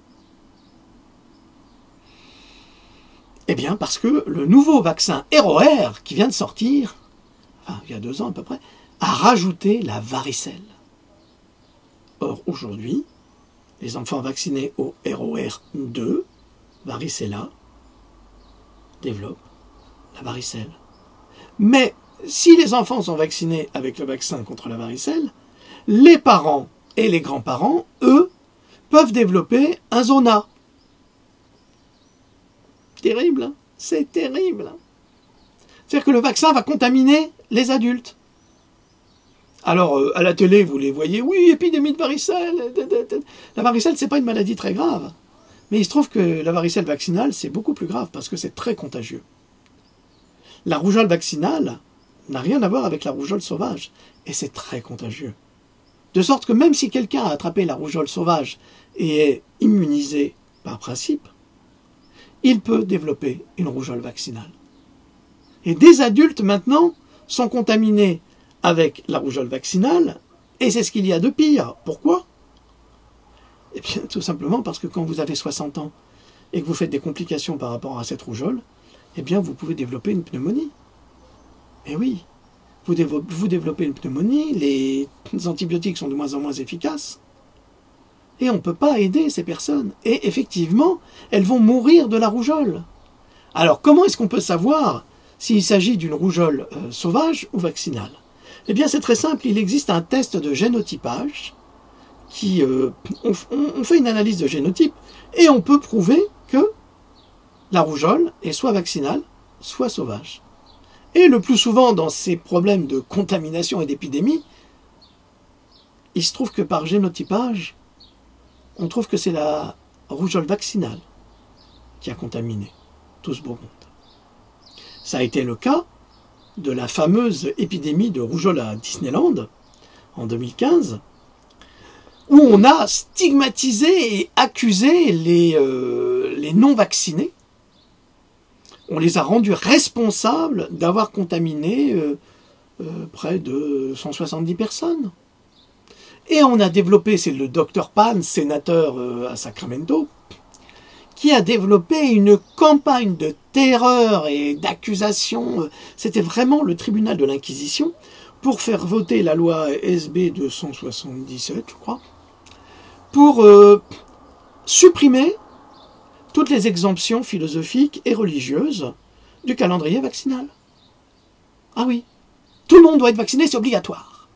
Eh bien, parce que le nouveau vaccin ROR, qui vient de sortir, enfin, il y a 2 ans à peu près, a rajouté la varicelle. Or, aujourd'hui, les enfants vaccinés au ROR2, varicella, développent la varicelle. Mais si les enfants sont vaccinés avec le vaccin contre la varicelle, les parents et les grands-parents, eux, peuvent développer un zona. Terrible, hein? C'est terrible. C'est-à-dire que le vaccin va contaminer les adultes. Alors, à la télé, vous les voyez, oui, épidémie de varicelle. La varicelle, c'est pas une maladie très grave. Mais il se trouve que la varicelle vaccinale, c'est beaucoup plus grave parce que c'est très contagieux. La rougeole vaccinale n'a rien à voir avec la rougeole sauvage. Et c'est très contagieux. De sorte que même si quelqu'un a attrapé la rougeole sauvage et est immunisé par principe, il peut développer une rougeole vaccinale. Et des adultes maintenant sont contaminés avec la rougeole vaccinale, et c'est ce qu'il y a de pire. Pourquoi? Eh bien, tout simplement parce que quand vous avez 60 ans et que vous faites des complications par rapport à cette rougeole, eh bien, vous pouvez développer une pneumonie. Eh oui, vous développez une pneumonie, les antibiotiques sont de moins en moins efficaces, et on ne peut pas aider ces personnes. Et effectivement, elles vont mourir de la rougeole. Alors, comment est-ce qu'on peut savoir s'il s'agit d'une rougeole sauvage ou vaccinale? Eh bien, c'est très simple, il existe un test de génotypage qui... on fait une analyse de génotype et on peut prouver que la rougeole est soit vaccinale, soit sauvage. Et le plus souvent, dans ces problèmes de contamination et d'épidémie, il se trouve que par génotypage, on trouve que c'est la rougeole vaccinale qui a contaminé tout ce beau monde. Ça a été le cas de la fameuse épidémie de rougeole à Disneyland en 2015, où on a stigmatisé et accusé les non-vaccinés. On les a rendus responsables d'avoir contaminé près de 170 personnes. Et on a développé, c'est le docteur Pan, sénateur à Sacramento, qui a développé une campagne de terreur et d'accusation. C'était vraiment le tribunal de l'Inquisition pour faire voter la loi SB 277, je crois, pour supprimer toutes les exemptions philosophiques et religieuses du calendrier vaccinal. Ah oui, tout le monde doit être vacciné, c'est obligatoire.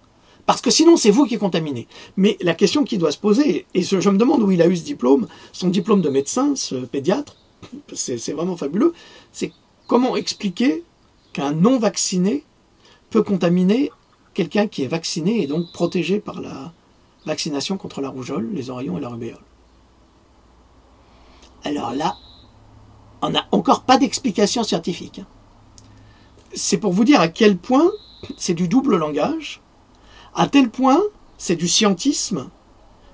Parce que sinon, c'est vous qui êtes contaminé. Mais la question qui doit se poser, et je me demande où il a eu ce diplôme, son diplôme de médecin, ce pédiatre, c'est vraiment fabuleux, c'est comment expliquer qu'un non-vacciné peut contaminer quelqu'un qui est vacciné et donc protégé par la vaccination contre la rougeole, les oreillons et la rubéole. Alors là, on n'a encore pas d'explication scientifique. C'est pour vous dire à quel point c'est du double langage, à tel point c'est du scientisme,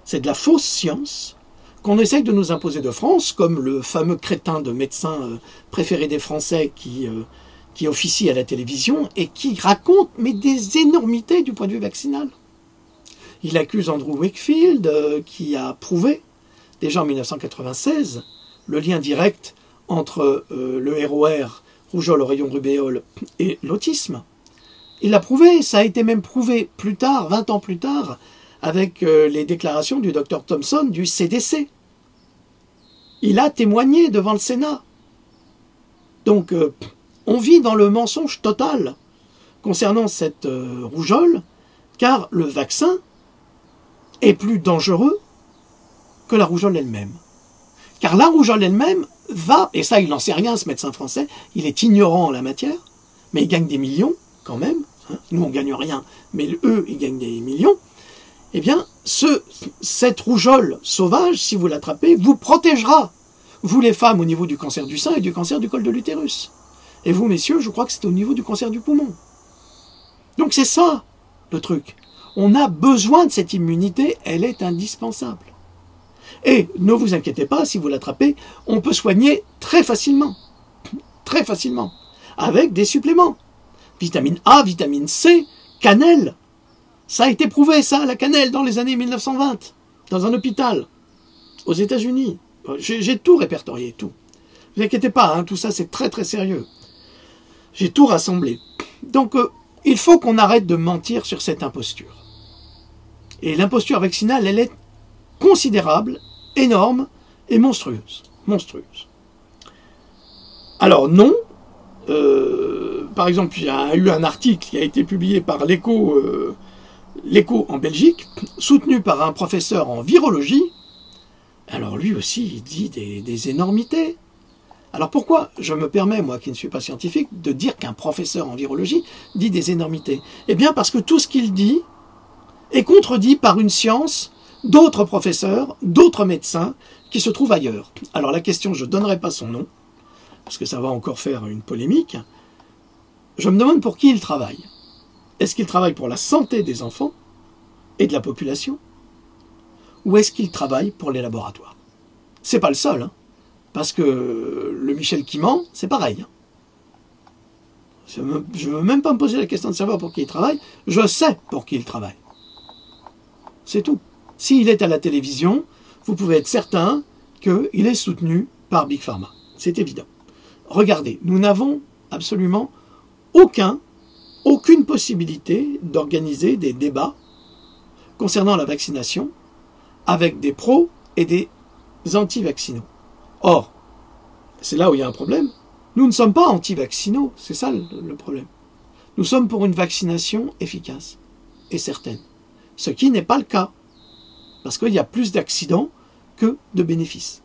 c'est de la fausse science, qu'on essaye de nous imposer de France, comme le fameux crétin de médecin préféré des Français qui officie à la télévision et qui raconte mais des énormités du point de vue vaccinal. Il accuse Andrew Wakefield qui a prouvé, déjà en 1996, le lien direct entre le ROR, rougeole, oreillon, rubéole, et l'autisme. Il l'a prouvé, ça a été même prouvé plus tard, 20 ans plus tard, avec les déclarations du docteur Thompson du CDC. Il a témoigné devant le Sénat. Donc, on vit dans le mensonge total concernant cette rougeole, car le vaccin est plus dangereux que la rougeole elle-même. Car la rougeole elle-même va, et ça il n'en sait rien ce médecin français, il est ignorant en la matière, mais il gagne des millions quand même, hein. Nous on ne gagne rien, mais eux ils gagnent des millions, eh bien cette rougeole sauvage, si vous l'attrapez, vous protégera, vous les femmes au niveau du cancer du sein et du cancer du col de l'utérus. Et vous messieurs, je crois que c'est au niveau du cancer du poumon. Donc c'est ça le truc. On a besoin de cette immunité, elle est indispensable. Et ne vous inquiétez pas, si vous l'attrapez, on peut soigner très facilement, avec des suppléments. Vitamine A, vitamine C, cannelle. Ça a été prouvé, ça, la cannelle, dans les années 1920, dans un hôpital, aux États-Unis. J'ai tout répertorié, tout. Ne vous inquiétez pas, hein, tout ça c'est très très sérieux. J'ai tout rassemblé. Donc, il faut qu'on arrête de mentir sur cette imposture. Et l'imposture vaccinale, elle est considérable, énorme et monstrueuse. Alors non, par exemple, il y a eu un article qui a été publié par l'Écho en Belgique, soutenu par un professeur en virologie. Alors lui aussi, il dit des énormités. Alors pourquoi je me permets, moi qui ne suis pas scientifique, de dire qu'un professeur en virologie dit des énormités? Eh bien parce que tout ce qu'il dit est contredit par une science d'autres professeurs, d'autres médecins qui se trouvent ailleurs. Alors la question, je ne donnerai pas son nom, parce que ça va encore faire une polémique. Je me demande pour qui il travaille. Est-ce qu'il travaille pour la santé des enfants et de la population? Ou est-ce qu'il travaille pour les laboratoires? C'est pas le seul, hein, parce que le Michel qui ment, c'est pareil. Je ne veux même pas me poser la question de savoir pour qui il travaille, je sais pour qui il travaille. C'est tout. S'il est à la télévision, vous pouvez être certain qu'il est soutenu par Big Pharma. C'est évident. Regardez, nous n'avons absolument aucune possibilité d'organiser des débats concernant la vaccination avec des pros et des anti-vaccinaux. Or, c'est là où il y a un problème. Nous ne sommes pas anti-vaccinaux, c'est ça le problème. Nous sommes pour une vaccination efficace et certaine. Ce qui n'est pas le cas, parce qu'il y a plus d'accidents que de bénéfices.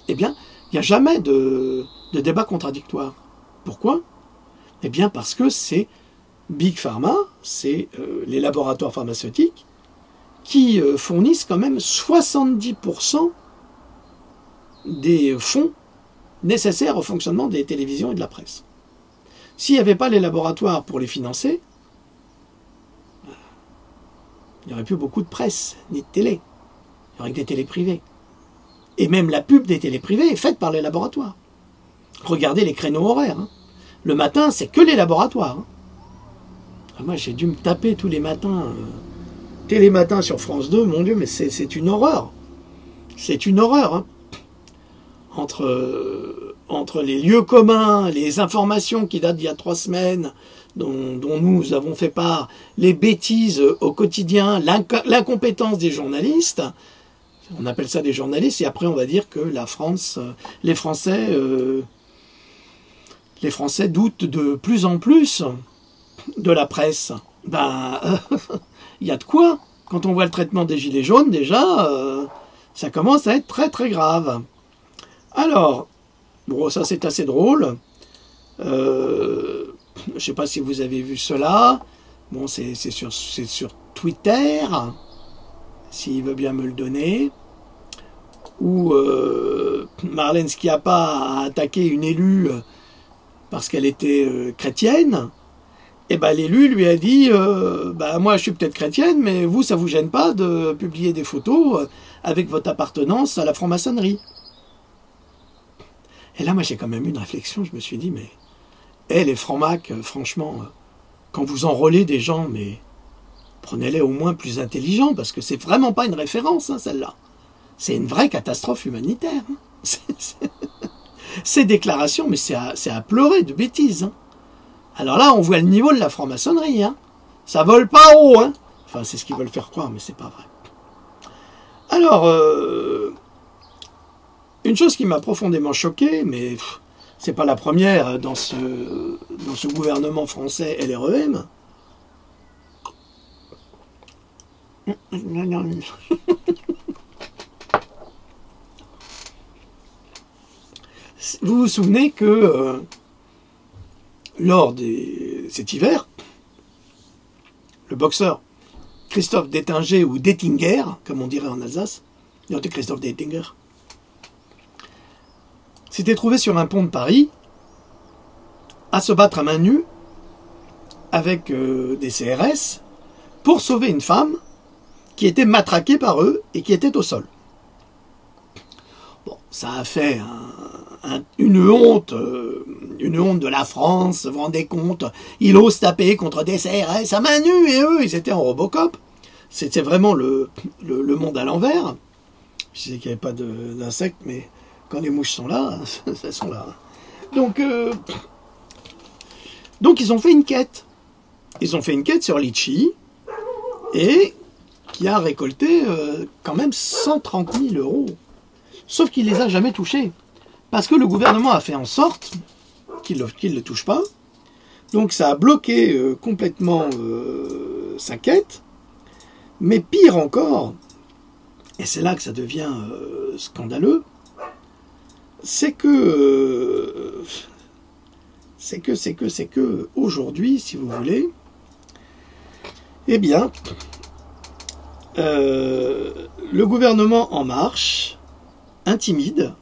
Eh bien, il n'y a jamais de débat contradictoire. Pourquoi? Eh bien, parce que c'est Big Pharma, c'est les laboratoires pharmaceutiques qui fournissent quand même 70% des fonds nécessaires au fonctionnement des télévisions et de la presse. S'il n'y avait pas les laboratoires pour les financer, il n'y aurait plus beaucoup de presse, ni de télé. Il n'y aurait que des télés privées. Et même la pub des télés privées est faite par les laboratoires. Regardez les créneaux horaires. Hein. Le matin, c'est que les laboratoires. Hein. Moi, j'ai dû me taper tous les matins, télématin sur France 2, mon Dieu, mais c'est une horreur. C'est une horreur. Hein. Entre les lieux communs, les informations qui datent d'il y a 3 semaines, dont nous avons fait part, les bêtises au quotidien, l'incompétence des journalistes, on appelle ça des journalistes, et après on va dire que la France, les Français doutent de plus en plus de la presse. Ben, il y a de quoi. Quand on voit le traitement des gilets jaunes, déjà, ça commence à être très très grave. Alors, bon, ça c'est assez drôle. Je ne sais pas si vous avez vu cela. Bon, c'est sur Twitter, s'il veut bien me le donner, où Marlène Schiappa a attaqué une élue parce qu'elle était chrétienne. Et ben l'élu lui a dit moi je suis peut-être chrétienne, mais vous, ça vous gêne pas de publier des photos avec votre appartenance à la franc-maçonnerie. Et là, moi, j'ai quand même eu une réflexion. Je me suis dit, mais les francs-macs, franchement, quand vous enrôlez des gens, mais prenez-les au moins plus intelligents, parce que c'est vraiment pas une référence, hein, celle-là. C'est une vraie catastrophe humanitaire. Hein. Ces déclarations, mais c'est à pleurer de bêtises. Hein. Alors là, on voit le niveau de la franc-maçonnerie. Hein. Ça vole pas haut. Hein. Enfin, c'est ce qu'ils veulent faire croire, mais c'est pas vrai. Alors... une chose qui m'a profondément choqué, mais c'est pas la première dans ce gouvernement français LREM. Vous vous souvenez que lors cet hiver, le boxeur Christophe Dettinger, ou Dettinger, comme on dirait en Alsace, il était Christophe Dettinger, s'était trouvé sur un pont de Paris à se battre à main nue avec des CRS pour sauver une femme qui était matraquée par eux et qui était au sol. Bon, ça a fait une honte de la France, vous vous rendez compte, il ose taper contre des CRS à main nue, et eux, ils étaient en Robocop. C'était vraiment le monde à l'envers. Je sais qu'il n'y avait pas d'insectes, mais quand les mouches sont là, elles sont là. Donc ils ont fait une quête. Ils ont fait une quête sur Litchi, et qui a récolté quand même 130 000 €. Sauf qu'il ne les a jamais touchés. Parce que le gouvernement a fait en sorte qu'ils ne le touchent pas. Donc ça a bloqué complètement sa quête. Mais pire encore, et c'est là que ça devient scandaleux, c'est que aujourd'hui, si vous voulez, eh bien, le gouvernement En Marche intimide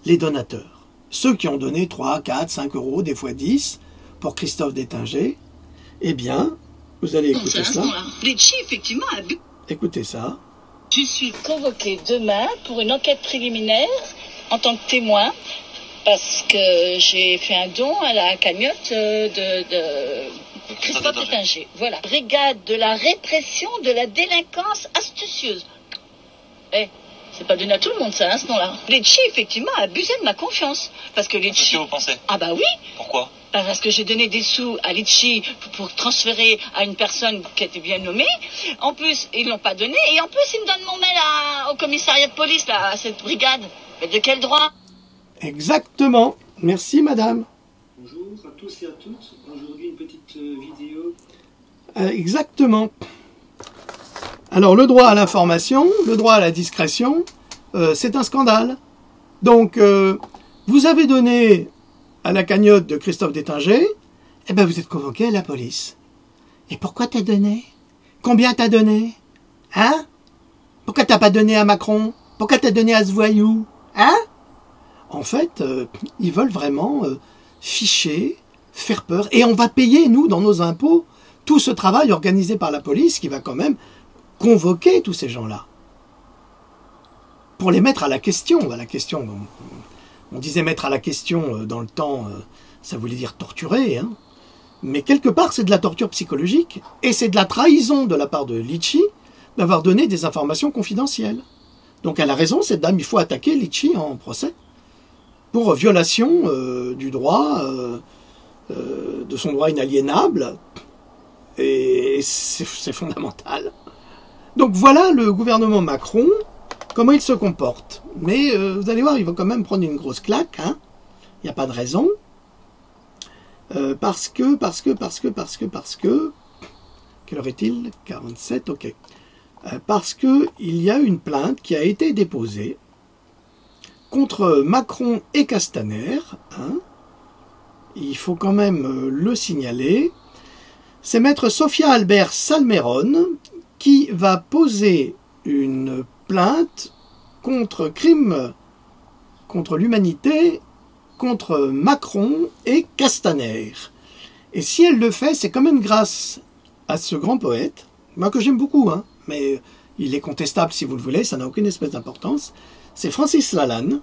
les donateurs. Ceux qui ont donné 3, 4, 5 euros, des fois 10, pour Christophe Détinger, eh bien, vous allez écouter cela. Litchi, effectivement, a bu. Écoutez ça. Je suis convoquée demain pour une enquête préliminaire en tant que témoin parce que j'ai fait un don à la cagnotte de Christophe Détinger. Voilà. Brigade de la répression de la délinquance astucieuse. C'est pas donné à tout le monde, ça, ce nom-là. Litchi, effectivement, a abusé de ma confiance. Parce que Litchi... C'est ce que vous pensez? Ah bah oui. Pourquoi? Parce que j'ai donné des sous à Litchi pour transférer à une personne qui était bien nommée. En plus, ils l'ont pas donné. Et en plus, ils me donnent mon mail au commissariat de police, là, à cette brigade. Mais de quel droit? Exactement. Merci, madame. Bonjour à tous et à toutes. Aujourd'hui, une petite vidéo. Exactement. Alors, le droit à l'information, le droit à la discrétion, c'est un scandale. Donc, vous avez donné à la cagnotte de Christophe Détinger, eh bien, vous êtes convoqué à la police. Et pourquoi t'as donné? Combien t'as donné? Hein? Pourquoi t'as pas donné à Macron? Pourquoi t'as donné à ce voyou? Hein? En fait, ils veulent vraiment ficher, faire peur. Et on va payer, nous, dans nos impôts, tout ce travail organisé par la police qui va quand même convoquer tous ces gens-là. Pour les mettre à la question. On disait mettre à la question dans le temps, ça voulait dire torturer. Hein. Mais quelque part, c'est de la torture psychologique. Et c'est de la trahison de la part de Litchi d'avoir donné des informations confidentielles. Donc elle a raison, cette dame, il faut attaquer Litchi en procès pour violation du droit, de son droit inaliénable. Et c'est fondamental. Donc voilà le gouvernement Macron, comment il se comporte. Mais vous allez voir, il va quand même prendre une grosse claque. Hein. Il n'y a pas de raison. Parce que... Quelle heure est-il? 47, ok. Parce qu'il y a une plainte qui a été déposée contre Macron et Castaner. Hein. Il faut quand même le signaler. C'est maître Sophia Albert Salmeron qui va poser une plainte contre crime contre l'humanité, contre Macron et Castaner. Et si elle le fait, c'est quand même grâce à ce grand poète, moi que j'aime beaucoup, hein, mais il est contestable si vous le voulez, ça n'a aucune espèce d'importance, c'est Francis Lalanne,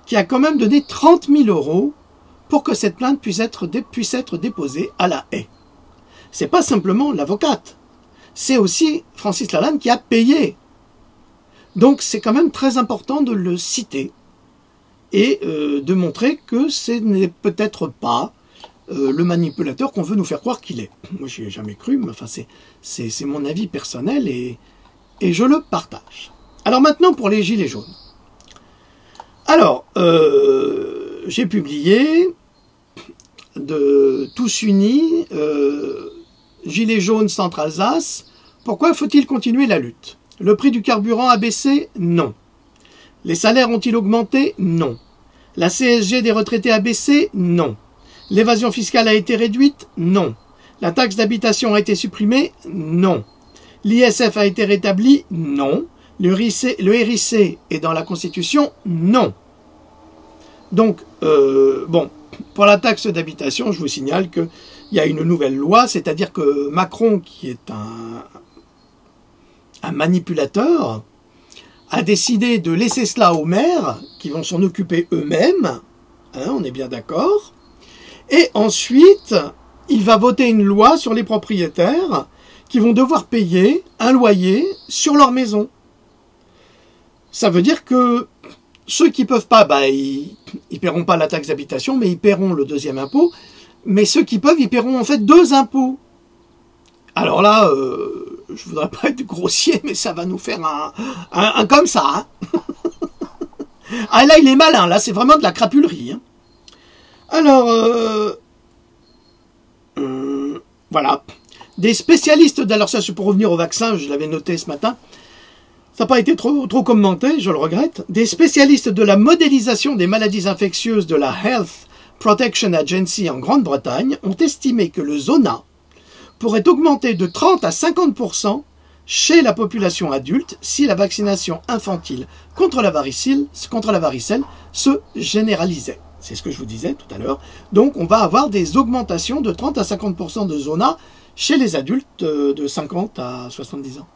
qui a quand même donné 30 000 € pour que cette plainte puisse être déposée à la Haye. C'est pas simplement l'avocate, c'est aussi Francis Lalanne qui a payé. Donc c'est quand même très important de le citer et de montrer que ce n'est peut-être pas le manipulateur qu'on veut nous faire croire qu'il est. Moi j'y ai jamais cru, mais enfin c'est mon avis personnel et je le partage. Alors maintenant pour les gilets jaunes. Alors j'ai publié de Tous Unis, Gilets jaunes Centre-Alsace, pourquoi faut-il continuer la lutte? Le prix du carburant a baissé? Non. Les salaires ont-ils augmenté? Non. La CSG des retraités a baissé? Non. L'évasion fiscale a été réduite? Non. La taxe d'habitation a été supprimée? Non. L'ISF a été rétabli? Non. Le RIC est dans la Constitution? Non. Donc, bon, pour la taxe d'habitation, je vous signale qu'il y a une nouvelle loi, c'est-à-dire que Macron, qui est un manipulateur, a décidé de laisser cela aux maires, qui vont s'en occuper eux-mêmes, hein, on est bien d'accord, et ensuite, il va voter une loi sur les propriétaires qui vont devoir payer un loyer sur leur maison. Ça veut dire que ceux qui ne peuvent pas, ils paieront pas la taxe d'habitation, mais ils paieront le deuxième impôt. Mais ceux qui peuvent, ils paieront en fait 2 impôts. Alors là, je voudrais pas être grossier, mais ça va nous faire un comme ça. Hein. Ah là, il est malin, là, c'est vraiment de la crapulerie. Hein. Alors, Voilà. Des spécialistes, alors ça c'est pour revenir au vaccin, je l'avais noté ce matin, ça n'a pas été trop commenté, je le regrette. Des spécialistes de la modélisation des maladies infectieuses de la Health Protection Agency en Grande-Bretagne ont estimé que le zona pourrait augmenter de 30 à 50% chez la population adulte si la vaccination infantile contre la varicelle se généralisait. C'est ce que je vous disais tout à l'heure. Donc on va avoir des augmentations de 30 à 50% de zona chez les adultes de 50 à 70 ans.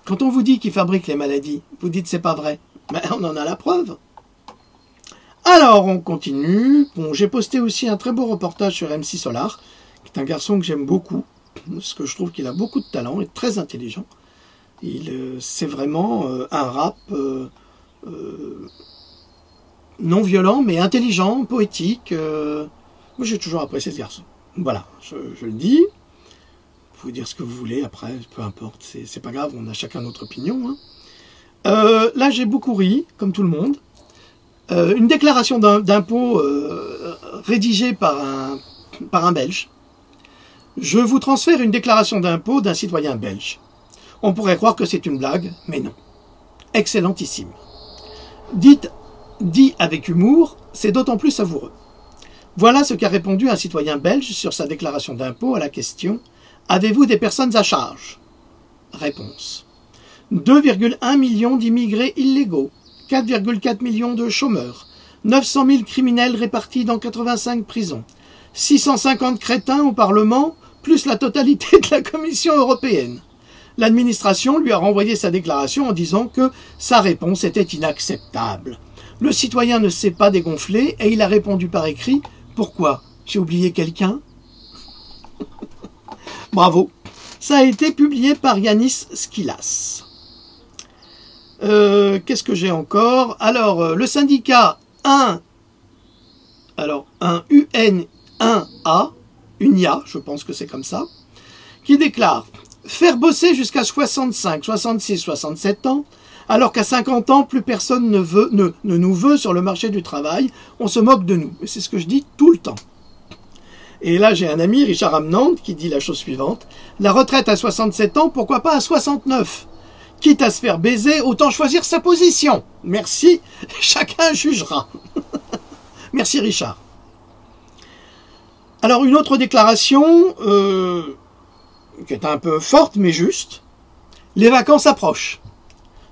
Quand on vous dit qu'ils fabriquent les maladies, vous dites c'est pas vrai. Mais on en a la preuve. Alors on continue. Bon, j'ai posté aussi un très beau reportage sur MC Solar, qui est un garçon que j'aime beaucoup, parce que je trouve qu'il a beaucoup de talent et très intelligent. C'est vraiment un rap non violent, mais intelligent, poétique. Moi j'ai toujours apprécié ce garçon. Voilà, je le dis. Vous pouvez dire ce que vous voulez après, peu importe, c'est pas grave, on a chacun notre opinion. Hein. Là, j'ai beaucoup ri, comme tout le monde. Une déclaration d'impôt rédigée par un Belge. Je vous transfère une déclaration d'impôt d'un citoyen belge. On pourrait croire que c'est une blague, mais non. Excellentissime. Dit avec humour, c'est d'autant plus savoureux. Voilà ce qu'a répondu un citoyen belge sur sa déclaration d'impôt à la question « Avez-vous des personnes à charge ?» Réponse. 2,1 millions d'immigrés illégaux, 4,4 millions de chômeurs, 900 000 criminels répartis dans 85 prisons, 650 crétins au Parlement, plus la totalité de la Commission européenne. L'administration lui a renvoyé sa déclaration en disant que sa réponse était inacceptable. Le citoyen ne s'est pas dégonflé et il a répondu par écrit « Pourquoi? J'ai oublié quelqu'un ?» Bravo. Ça a été publié par Yanis Skilas. Qu'est-ce que j'ai encore? Alors, le syndicat un UN1A, UNIA, je pense que c'est comme ça, qui déclare « Faire bosser jusqu'à 65, 66, 67 ans, alors qu'à 50 ans, plus personne ne nous veut sur le marché du travail, on se moque de nous. » C'est ce que je dis tout le temps. Et là, j'ai un ami, Richard Amnand, qui dit la chose suivante. « La retraite à 67 ans, pourquoi pas à 69 ? Quitte à se faire baiser, autant choisir sa position. Merci, chacun jugera. » Merci Richard. Alors, une autre déclaration, qui est un peu forte, mais juste. « Les vacances approchent.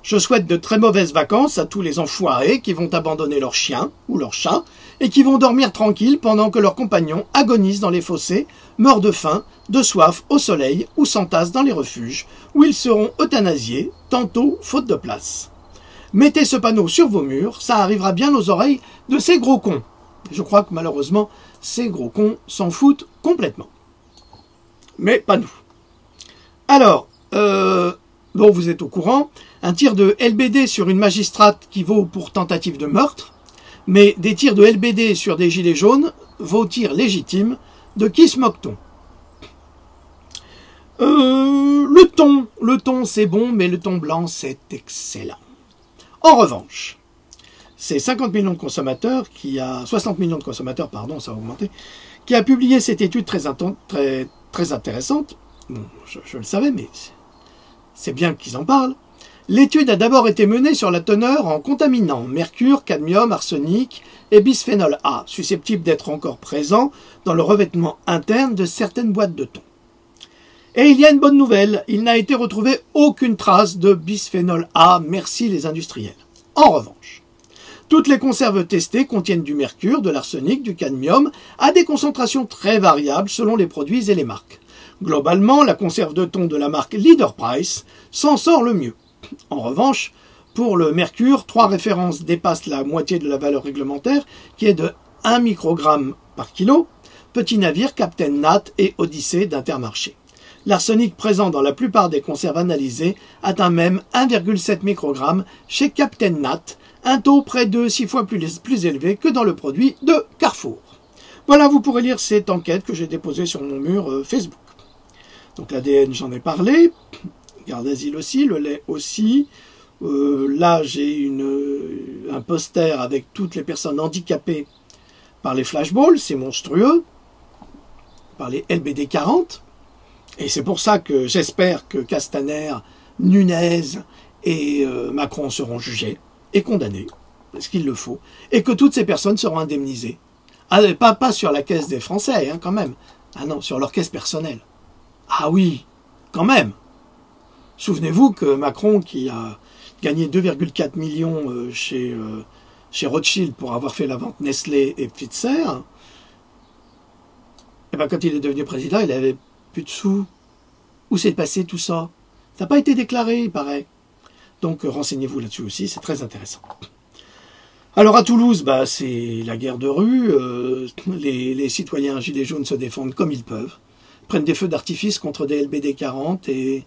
Je souhaite de très mauvaises vacances à tous les enfoirés qui vont abandonner leurs chiens ou leurs chats et qui vont dormir tranquilles pendant que leurs compagnons agonisent dans les fossés, meurent de faim, de soif, au soleil ou s'entassent dans les refuges où ils seront euthanasiés, tantôt faute de place. Mettez ce panneau sur vos murs, ça arrivera bien aux oreilles de ces gros cons. » Je crois que malheureusement, ces gros cons s'en foutent complètement. Mais pas nous. Alors, bon, vous êtes au courant, un tir de LBD sur une magistrate qui vaut pour tentative de meurtre, mais des tirs de LBD sur des gilets jaunes vaut tir légitime. De qui se moque-t-on? Le thon c'est bon, mais le thon blanc c'est excellent. En revanche, c'est 60 millions de consommateurs, ça a augmenté, qui a publié cette étude très intéressante. Bon, je le savais, mais c'est bien qu'ils en parlent. L'étude a d'abord été menée sur la teneur en contaminants, mercure, cadmium, arsenic et bisphénol A, susceptibles d'être encore présents dans le revêtement interne de certaines boîtes de thon. Et il y a une bonne nouvelle, il n'a été retrouvé aucune trace de bisphénol A, merci les industriels. En revanche, toutes les conserves testées contiennent du mercure, de l'arsenic, du cadmium, à des concentrations très variables selon les produits et les marques. Globalement, la conserve de thon de la marque Leader Price s'en sort le mieux. En revanche, pour le mercure, 3 références dépassent la moitié de la valeur réglementaire, qui est de 1 microgramme par kilo, Petit Navire, Captain Nat et Odyssée d'Intermarché. L'arsenic présent dans la plupart des conserves analysées atteint même 1,7 microgramme chez Captain Nat, un taux près de 6 fois plus élevé que dans le produit de Carrefour. Voilà, vous pourrez lire cette enquête que j'ai déposée sur mon mur Facebook. Donc l'ADN, j'en ai parlé. Garde d'asile aussi, le lait aussi. Là, j'ai un poster avec toutes les personnes handicapées par les flashballs, c'est monstrueux. par les LBD 40. Et c'est pour ça que j'espère que Castaner, Nunez et Macron seront jugés et condamnés, parce qu'il le faut, et que toutes ces personnes seront indemnisées. Ah, pas sur la caisse des Français, hein, quand même. Ah non, sur leur caisse personnelle. Ah oui, quand même. Souvenez-vous que Macron, qui a gagné 2,4 millions chez Rothschild pour avoir fait la vente Nestlé et Pfizer, et ben quand il est devenu président, il avait plus de sous. Où s'est passé tout ça? Ça n'a pas été déclaré, il paraît. Donc renseignez-vous là-dessus aussi, c'est très intéressant. Alors à Toulouse, bah, c'est la guerre de rue. Les citoyens gilets jaunes se défendent comme ils peuvent. Prennent des feux d'artifice contre des LBD 40 et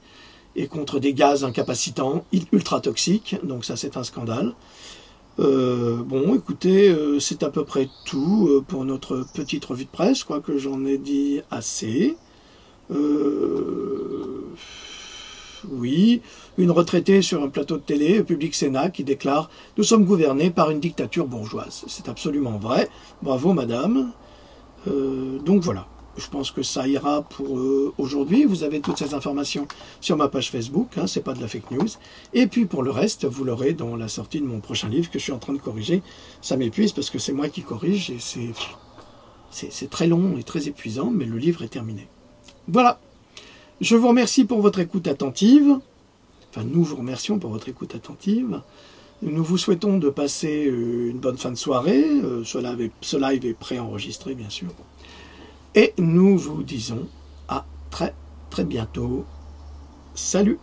contre des gaz incapacitants ultra toxiques. Donc ça, c'est un scandale. Bon, écoutez, c'est à peu près tout pour notre petite revue de presse. Je crois que j'en ai dit assez. Oui, une retraitée sur un plateau de télé, Public Sénat, qui déclare « Nous sommes gouvernés par une dictature bourgeoise ». C'est absolument vrai. Bravo, madame. Donc voilà. Je pense que ça ira pour aujourd'hui. Vous avez toutes ces informations sur ma page Facebook, hein, c'est pas de la fake news. Et puis pour le reste, vous l'aurez dans la sortie de mon prochain livre que je suis en train de corriger. Ça m'épuise parce que c'est moi qui corrige et c'est très long et très épuisant, mais le livre est terminé. Voilà. Je vous remercie pour votre écoute attentive. Enfin, nous vous remercions pour votre écoute attentive. Nous vous souhaitons de passer une bonne fin de soirée. Ce live est préenregistré, bien sûr. Et nous vous disons à très très bientôt. Salut!